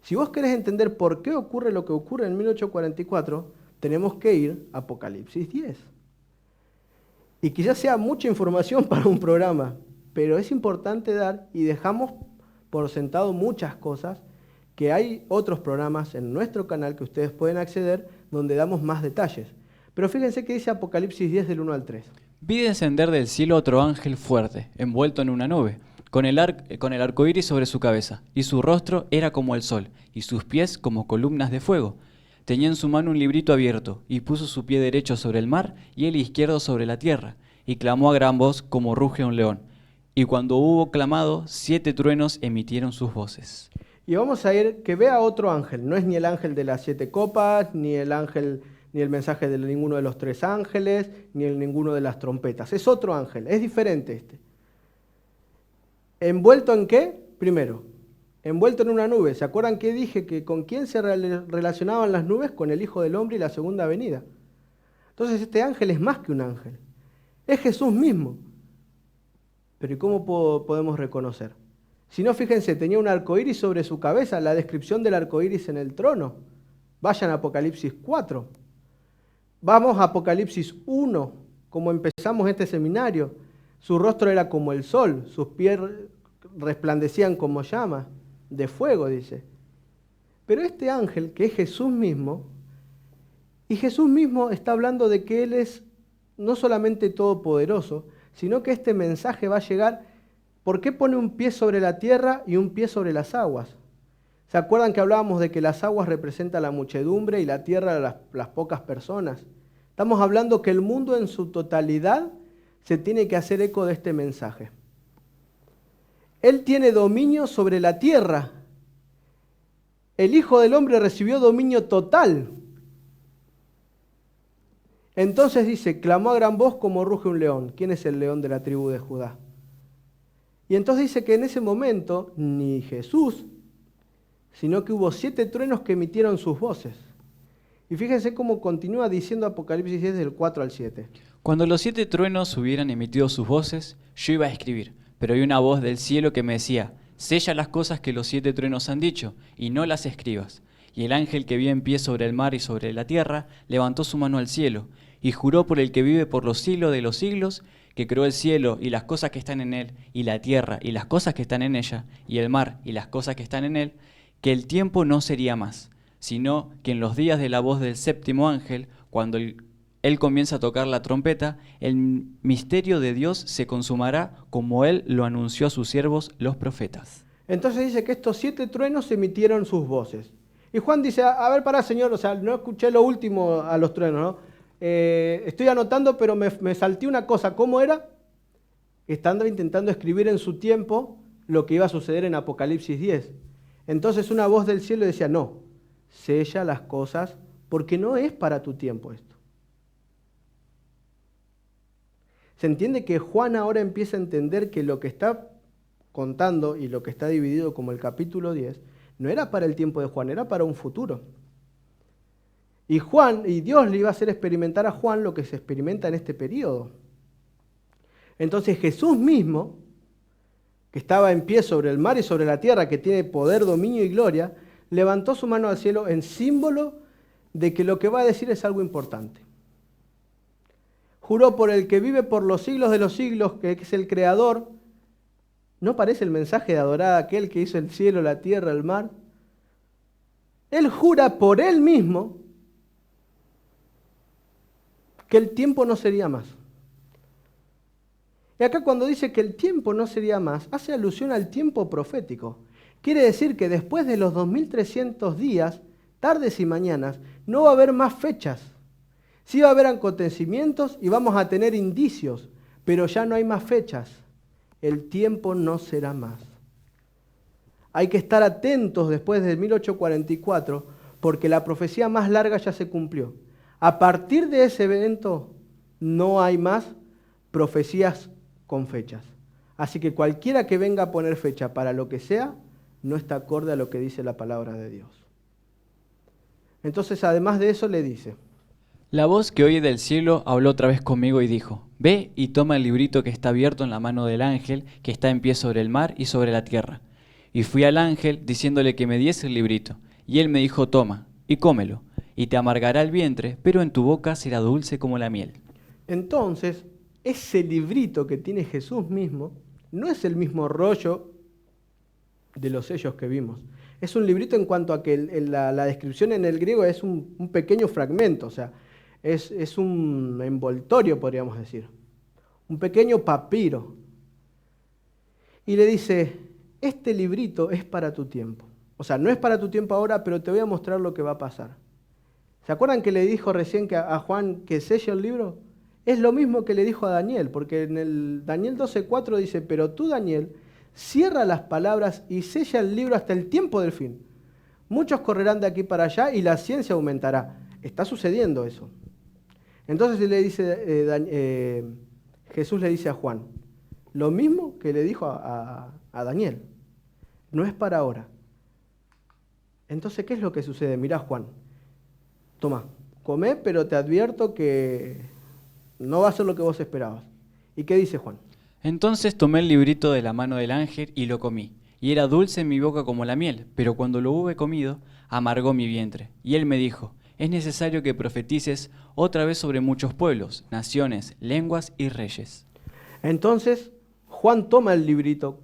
S2: Si vos querés entender por qué ocurre lo que ocurre en 1844, tenemos que ir a Apocalipsis 10. Y quizás sea mucha información para un programa, pero es importante dar y dejamos por sentado muchas cosas que hay otros programas en nuestro canal que ustedes pueden acceder donde damos más detalles. Pero fíjense que dice Apocalipsis 10 del 1 al 3.
S1: Vi descender del cielo otro ángel fuerte, envuelto en una nube, con el arco iris sobre su cabeza, y su rostro era como el sol, y sus pies como columnas de fuego. Tenía en su mano un librito abierto, y puso su pie derecho sobre el mar y el izquierdo sobre la tierra, y clamó a gran voz como ruge un león. Y cuando hubo clamado, 7 truenos emitieron sus voces.
S2: Y vamos a ir que vea otro ángel. No es ni el ángel de las 7 copas, ni el mensaje de ninguno de los 3 ángeles, ni ninguno de las trompetas. Es otro ángel, es diferente este. ¿Envuelto en qué? Primero, envuelto en una nube. ¿Se acuerdan que dije que con quién se relacionaban las nubes? Con el Hijo del Hombre y la segunda venida. Entonces este ángel es más que un ángel. Es Jesús mismo. Pero ¿y cómo podemos reconocer? Si no, fíjense, tenía un arco iris sobre su cabeza, la descripción del arco iris en el trono. Vayan a Apocalipsis 4. Vamos a Apocalipsis 1, como empezamos este seminario. Su rostro era como el sol, sus pies resplandecían como llamas de fuego, dice. Pero este ángel, que es Jesús mismo, y Jesús mismo está hablando de que Él es no solamente todopoderoso, sino que este mensaje va a llegar. ¿Por qué pone un pie sobre la tierra y un pie sobre las aguas? ¿Se acuerdan que hablábamos de que las aguas representan la muchedumbre y la tierra las pocas personas? Estamos hablando que el mundo en su totalidad se tiene que hacer eco de este mensaje. Él tiene dominio sobre la tierra. El Hijo del Hombre recibió dominio total. Entonces dice, clamó a gran voz como ruge un león. ¿Quién es el león de la tribu de Judá? Y entonces dice que en ese momento ni Jesús, sino que hubo 7 truenos que emitieron sus voces. Y fíjense cómo continúa diciendo Apocalipsis 10 del 4 al 7.
S1: Cuando los 7 truenos hubieran emitido sus voces, yo iba a escribir, pero hay una voz del cielo que me decía, sella las cosas que los 7 truenos han dicho, y no las escribas. Y el ángel que vi en pie sobre el mar y sobre la tierra, levantó su mano al cielo, y juró por el que vive por los siglos de los siglos, que creó el cielo y las cosas que están en él, y la tierra y las cosas que están en ella, y el mar y las cosas que están en él, que el tiempo no sería más, sino que en los días de la voz del séptimo ángel, cuando él comienza a tocar la trompeta, el misterio de Dios se consumará como Él lo anunció a sus siervos los profetas.
S2: Entonces dice que estos 7 truenos emitieron sus voces. Y Juan dice, a ver, pará, Señor, o sea, no escuché lo último a los truenos, ¿no? Estoy anotando, pero me salté una cosa. ¿Cómo era? Estando intentando escribir en su tiempo lo que iba a suceder en Apocalipsis 10. Entonces una voz del cielo decía, no, sella las cosas, porque no es para tu tiempo esto. Se entiende que Juan ahora empieza a entender que lo que está contando y lo que está dividido como el capítulo 10 no era para el tiempo de Juan, era para un futuro. Y Dios le iba a hacer experimentar a Juan lo que se experimenta en este periodo. Entonces Jesús mismo, que estaba en pie sobre el mar y sobre la tierra, que tiene poder, dominio y gloria, levantó su mano al cielo en símbolo de que lo que va a decir es algo importante. Juró por el que vive por los siglos de los siglos, que es el Creador. ¿No parece el mensaje de adorar a aquel que hizo el cielo, la tierra, el mar? Él jura por él mismo que el tiempo no sería más. Y acá cuando dice que el tiempo no sería más, hace alusión al tiempo profético. Quiere decir que después de los 2300 días, tardes y mañanas, no va a haber más fechas. Sí va a haber acontecimientos y vamos a tener indicios, pero ya no hay más fechas. El tiempo no será más. Hay que estar atentos después de 1844, porque la profecía más larga ya se cumplió. A partir de ese evento no hay más profecías con fechas. Así que cualquiera que venga a poner fecha para lo que sea, no está acorde a lo que dice la palabra de Dios. Entonces, además de eso, le dice:
S1: La voz que oí del cielo habló otra vez conmigo y dijo, ve y toma el librito que está abierto en la mano del ángel que está en pie sobre el mar y sobre la tierra. Y fui al ángel diciéndole que me diese el librito, y él me dijo, toma, y cómelo, y te amargará el vientre, pero en tu boca será dulce como la miel.
S2: Entonces, ese librito que tiene Jesús mismo, no es el mismo rollo de los sellos que vimos. Es un librito en cuanto a que la descripción en el griego es un pequeño fragmento, o sea, es un envoltorio, podríamos decir, un pequeño papiro. Y le dice, este librito es para tu tiempo. O sea, no es para tu tiempo ahora, pero te voy a mostrar lo que va a pasar. ¿Se acuerdan que le dijo recién a Juan que selle el libro? Es lo mismo que le dijo a Daniel, porque en el Daniel 12:4 dice, pero tú, Daniel, cierra las palabras y sella el libro hasta el tiempo del fin. Muchos correrán de aquí para allá y la ciencia aumentará. Está sucediendo eso. Entonces Jesús le dice a Juan, lo mismo que le dijo a Daniel, no es para ahora. Entonces, ¿qué es lo que sucede? Mirá, Juan, toma, comé, pero te advierto que no va a ser lo que vos esperabas. ¿Y qué dice Juan?
S1: Entonces tomé el librito de la mano del ángel y lo comí, y era dulce en mi boca como la miel, pero cuando lo hube comido, amargó mi vientre. Y él me dijo, es necesario que profetices otra vez sobre muchos pueblos, naciones, lenguas y reyes.
S2: Entonces, Juan toma el librito,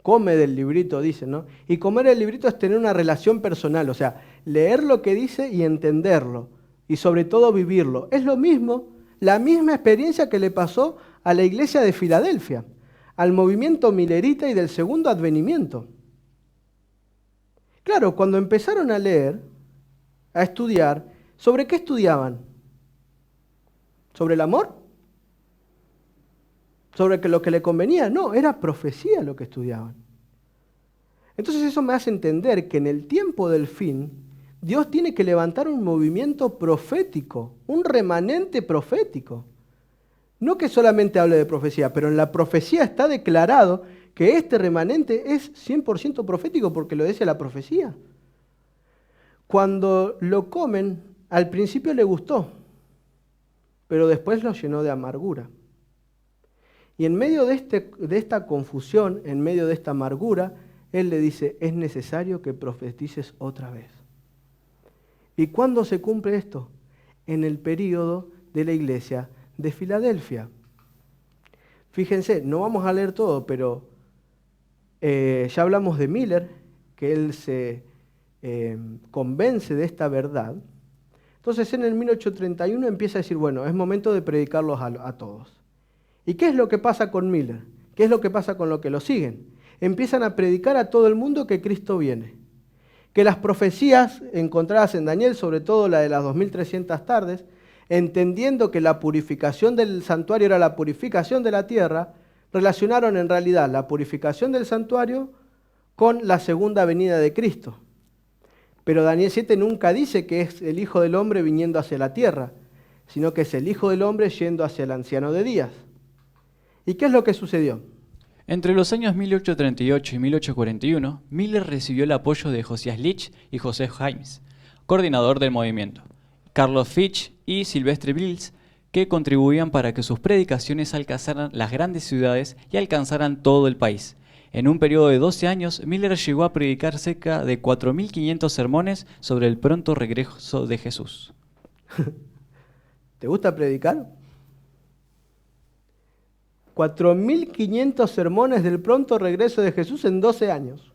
S2: come del librito, dice, ¿no? Y comer el librito es tener una relación personal, o sea, leer lo que dice y entenderlo, y sobre todo vivirlo. Es lo mismo, la misma experiencia que le pasó a la iglesia de Filadelfia, al movimiento milerita y del segundo advenimiento. Claro, cuando empezaron a leer, a estudiar, ¿sobre qué estudiaban? ¿Sobre el amor? ¿Sobre lo que le convenía? No, era profecía lo que estudiaban. Entonces eso me hace entender que en el tiempo del fin, Dios tiene que levantar un movimiento profético, un remanente profético. No que solamente hable de profecía, pero en la profecía está declarado que este remanente es 100% profético porque lo dice la profecía. Cuando lo comen, al principio le gustó, pero después lo llenó de amargura. Y en medio de esta confusión, en medio de esta amargura, Él le dice, es necesario que profetices otra vez. ¿Y cuándo se cumple esto? En el período de la iglesia de Filadelfia. Fíjense, no vamos a leer todo, pero ya hablamos de Miller, que él se convence de esta verdad, entonces en el 1831 empieza a decir, bueno, es momento de predicarlos a todos. ¿Y qué es lo que pasa con Miller? ¿Qué es lo que pasa con los que lo siguen? Empiezan a predicar a todo el mundo que Cristo viene. Que las profecías encontradas en Daniel, sobre todo la de las 2300 tardes, entendiendo que la purificación del santuario era la purificación de la tierra, relacionaron en realidad la purificación del santuario con la segunda venida de Cristo. Pero Daniel 7 nunca dice que es el Hijo del Hombre viniendo hacia la tierra, sino que es el Hijo del Hombre yendo hacia el Anciano de Días. ¿Y qué es lo que sucedió?
S1: Entre los años 1838 y 1841, Miller recibió el apoyo de Josias Litch y José Himes, coordinador del movimiento, Carlos Fitch y Silvestre Bills, que contribuían para que sus predicaciones alcanzaran las grandes ciudades y alcanzaran todo el país. En un periodo de 12 años, Miller llegó a predicar cerca de 4.500 sermones sobre el pronto regreso de Jesús.
S2: ¿Te gusta predicar? 4.500 sermones del pronto regreso de Jesús en 12 años.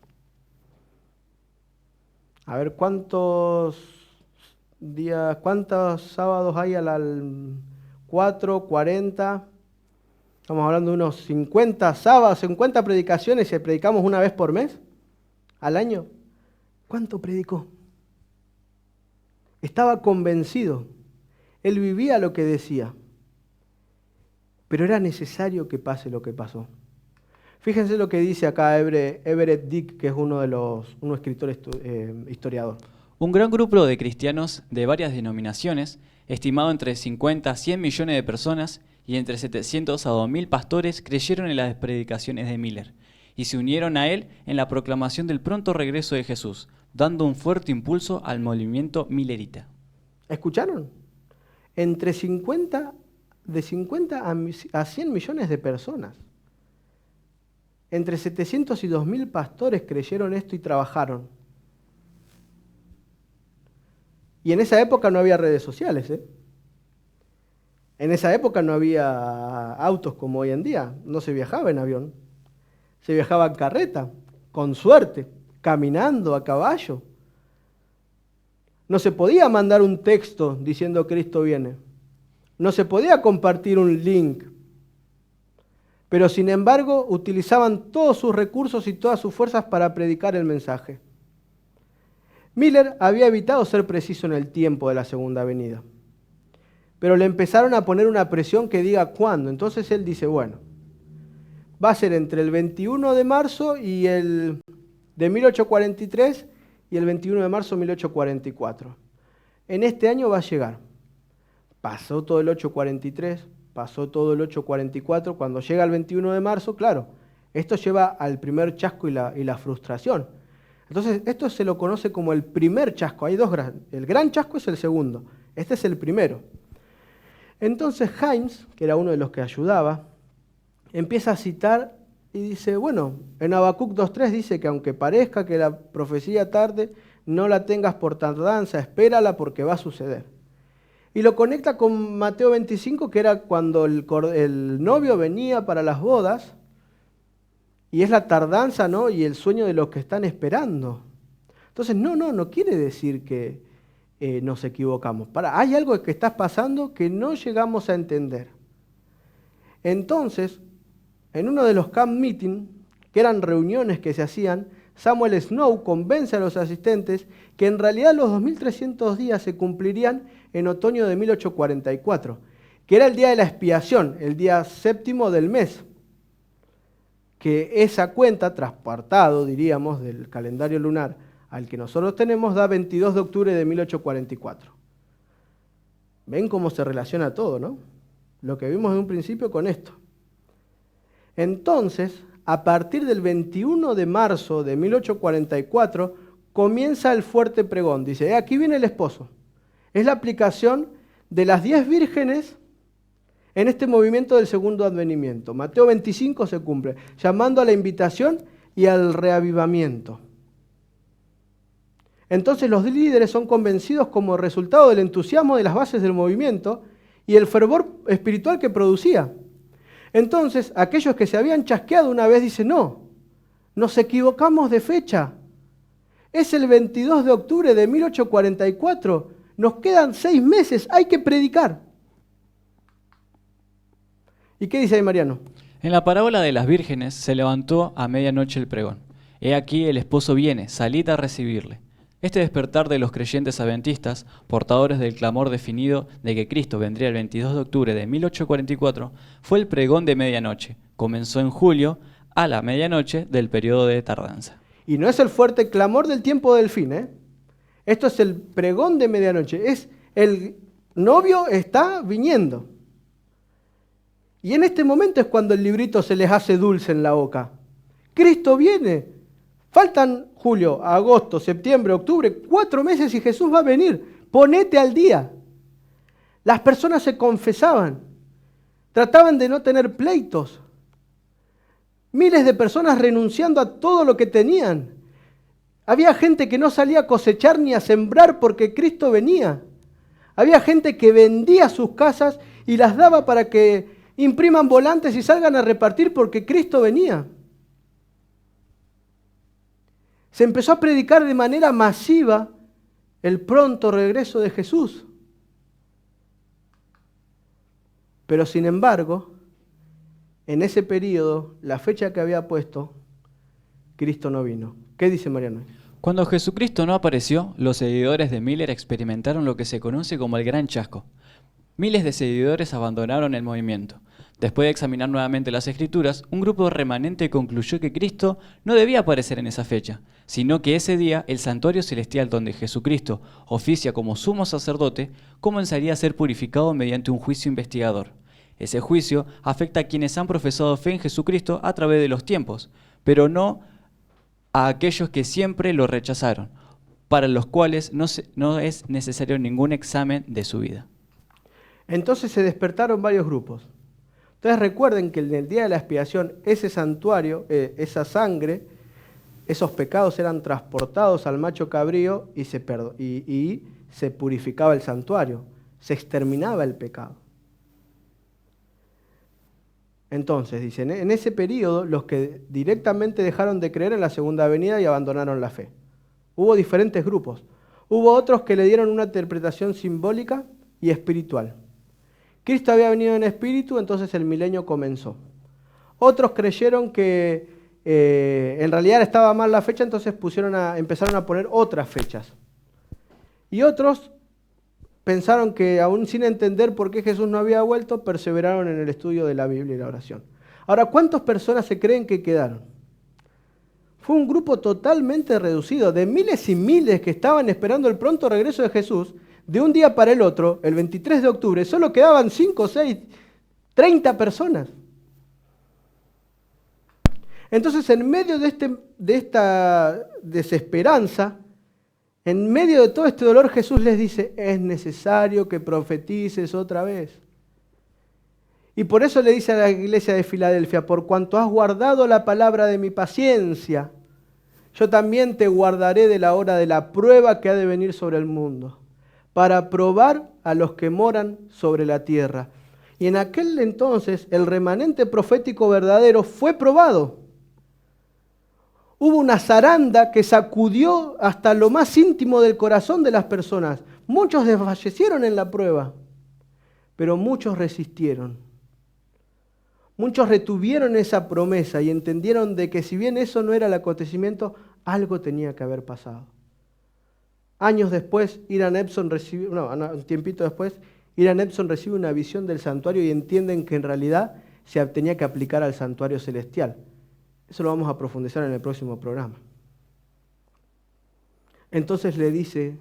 S2: A ver, ¿cuántos sábados hay al 4, 40? Estamos hablando de unos 50 sábados, 50 predicaciones y predicamos una vez por mes, al año. ¿Cuánto predicó? Estaba convencido. Él vivía lo que decía. Pero era necesario que pase lo que pasó. Fíjense lo que dice acá Everett Dick, que es un escritor historiador.
S1: Un gran grupo de cristianos de varias denominaciones, estimado entre 50 a 100 millones de personas y entre 700 a 2.000 pastores, creyeron en las predicaciones de Miller y se unieron a él en la proclamación del pronto regreso de Jesús, dando un fuerte impulso al movimiento millerita.
S2: ¿Escucharon? De 50 a 100 millones de personas. Entre 700 y 2.000 pastores creyeron esto y trabajaron. Y en esa época no había redes sociales, ¿eh? En esa época no había autos como hoy en día. No se viajaba en avión. Se viajaba en carreta, con suerte, caminando, a caballo. No se podía mandar un texto diciendo Cristo viene. No se podía compartir un link. Pero sin embargo, utilizaban todos sus recursos y todas sus fuerzas para predicar el mensaje. Miller había evitado ser preciso en el tiempo de la segunda venida. Pero le empezaron a poner una presión que diga cuándo. Entonces él dice, bueno, va a ser entre el 21 de marzo y de 1843 y el 21 de marzo de 1844. En este año va a llegar. Pasó todo el 843, pasó todo el 844. Cuando llega el 21 de marzo, claro, esto lleva al primer chasco y la frustración. Entonces, esto se lo conoce como el primer chasco. Hay dos grandes. El gran chasco es el segundo. Este es el primero. Entonces, Himes, que era uno de los que ayudaba, empieza a citar y dice, bueno, en Habacuc 2.3 dice que aunque parezca que la profecía tarde, no la tengas por tardanza, espérala porque va a suceder. Y lo conecta con Mateo 25, que era cuando el novio venía para las bodas, y es la tardanza, ¿no? Y el sueño de los que están esperando. Entonces, no quiere decir que nos equivocamos. Hay algo que está pasando que no llegamos a entender. Entonces, en uno de los camp meeting, que eran reuniones que se hacían, Samuel Snow convence a los asistentes que en realidad los 2300 días se cumplirían en otoño de 1844, que era el día de la expiación, el día séptimo del mes, que esa cuenta, traspartado, diríamos, del calendario lunar al que nosotros tenemos, da 22 de octubre de 1844. ¿Ven cómo se relaciona todo, no? Lo que vimos en un principio con esto. Entonces, a partir del 21 de marzo de 1844, comienza el fuerte pregón. Dice, aquí viene el esposo. Es la aplicación de las 10 vírgenes en este movimiento del segundo advenimiento. Mateo 25 se cumple, llamando a la invitación y al reavivamiento. Entonces los líderes son convencidos como resultado del entusiasmo de las bases del movimiento y el fervor espiritual que producía. Entonces aquellos que se habían chasqueado una vez dicen, no, nos equivocamos de fecha. Es el 22 de octubre de 1844. Nos quedan 6 meses, hay que predicar. ¿Y qué dice ahí Mariano?
S1: En la parábola de las vírgenes se levantó a medianoche el pregón. He aquí el esposo viene, salid a recibirle. Este despertar de los creyentes adventistas, portadores del clamor definido de que Cristo vendría el 22 de octubre de 1844, fue el pregón de medianoche. Comenzó en julio a la medianoche del periodo de tardanza.
S2: Y no es el fuerte clamor del tiempo del fin, ¿eh? Esto es el pregón de medianoche. Es el novio está viniendo. Y en este momento es cuando el librito se les hace dulce en la boca. Cristo viene. Faltan julio, agosto, septiembre, octubre, 4 meses y Jesús va a venir. Ponete al día. Las personas se confesaban. Trataban de no tener pleitos. Miles de personas renunciando a todo lo que tenían. Había gente que no salía a cosechar ni a sembrar porque Cristo venía. Había gente que vendía sus casas y las daba para que impriman volantes y salgan a repartir porque Cristo venía. Se empezó a predicar de manera masiva el pronto regreso de Jesús. Pero sin embargo, en ese periodo, la fecha que había puesto, Cristo no vino. ¿Qué dice Mariano?
S1: Cuando Jesucristo no apareció, los seguidores de Miller experimentaron lo que se conoce como el gran chasco. Miles de seguidores abandonaron el movimiento. Después de examinar nuevamente las Escrituras, un grupo remanente concluyó que Cristo no debía aparecer en esa fecha, sino que ese día el santuario celestial donde Jesucristo oficia como sumo sacerdote comenzaría a ser purificado mediante un juicio investigador. Ese juicio afecta a quienes han profesado fe en Jesucristo a través de los tiempos, pero no a aquellos que siempre lo rechazaron, para los cuales no es necesario ningún examen de su vida.
S2: Entonces se despertaron varios grupos. Ustedes recuerden que en el día de la expiación, ese santuario, esa sangre, esos pecados eran transportados al macho cabrío y se purificaba el santuario, se exterminaba el pecado. Entonces, dicen, en ese periodo, los que directamente dejaron de creer en la segunda venida y abandonaron la fe. Hubo diferentes grupos. Hubo otros que le dieron una interpretación simbólica y espiritual. Cristo había venido en espíritu, entonces el milenio comenzó. Otros creyeron que en realidad estaba mal la fecha, entonces empezaron a poner otras fechas. Y otros pensaron que aún sin entender por qué Jesús no había vuelto, perseveraron en el estudio de la Biblia y la oración. Ahora, ¿cuántas personas se creen que quedaron? Fue un grupo totalmente reducido, de miles y miles que estaban esperando el pronto regreso de Jesús. De un día para el otro, el 23 de octubre, solo quedaban 5, 6, 30 personas. Entonces, en medio de esta desesperanza, en medio de todo este dolor, Jesús les dice, es necesario que profetices otra vez. Y por eso le dice a la iglesia de Filadelfia, por cuanto has guardado la palabra de mi paciencia, yo también te guardaré de la hora de la prueba que ha de venir sobre el mundo, para probar a los que moran sobre la tierra. Y en aquel entonces el remanente profético verdadero fue probado. Hubo una zaranda que sacudió hasta lo más íntimo del corazón de las personas. Muchos desfallecieron en la prueba, pero muchos resistieron. Muchos retuvieron esa promesa y entendieron de que si bien eso no era el acontecimiento, algo tenía que haber pasado. Años después, un tiempito después, Irán Epson recibe una visión del santuario y entienden que en realidad se tenía que aplicar al santuario celestial. Eso lo vamos a profundizar en el próximo programa. Entonces le dice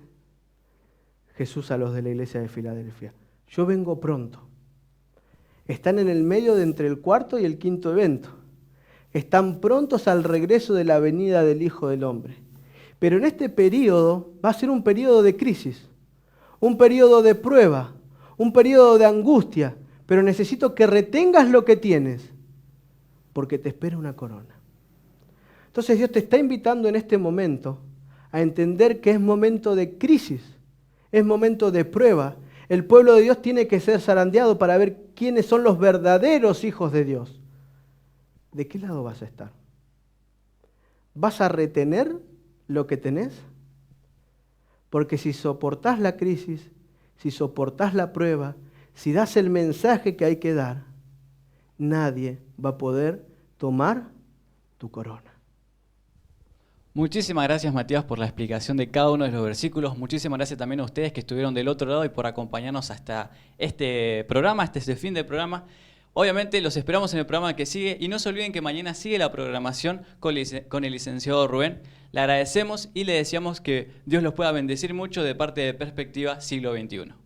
S2: Jesús a los de la iglesia de Filadelfia, yo vengo pronto. Están en el medio de entre el cuarto y el quinto evento. Están prontos al regreso de la venida del Hijo del Hombre. Pero en este periodo va a ser un periodo de crisis, un periodo de prueba, un periodo de angustia, pero necesito que retengas lo que tienes, porque te espera una corona. Entonces Dios te está invitando en este momento a entender que es momento de crisis, es momento de prueba. El pueblo de Dios tiene que ser zarandeado para ver quiénes son los verdaderos hijos de Dios. ¿De qué lado vas a estar? ¿Vas a retener lo que tenés? Porque si soportás la crisis, si soportás la prueba, si das el mensaje que hay que dar, nadie va a poder tomar tu corona.
S1: Muchísimas gracias, Matías, por la explicación de cada uno de los versículos. Muchísimas gracias también a ustedes que estuvieron del otro lado y por acompañarnos hasta este programa, hasta este fin del programa. Obviamente los esperamos en el programa que sigue y no se olviden que mañana sigue la programación con el licenciado Rubén. Le agradecemos y le deseamos que Dios los pueda bendecir mucho de parte de Perspectiva Siglo XXI.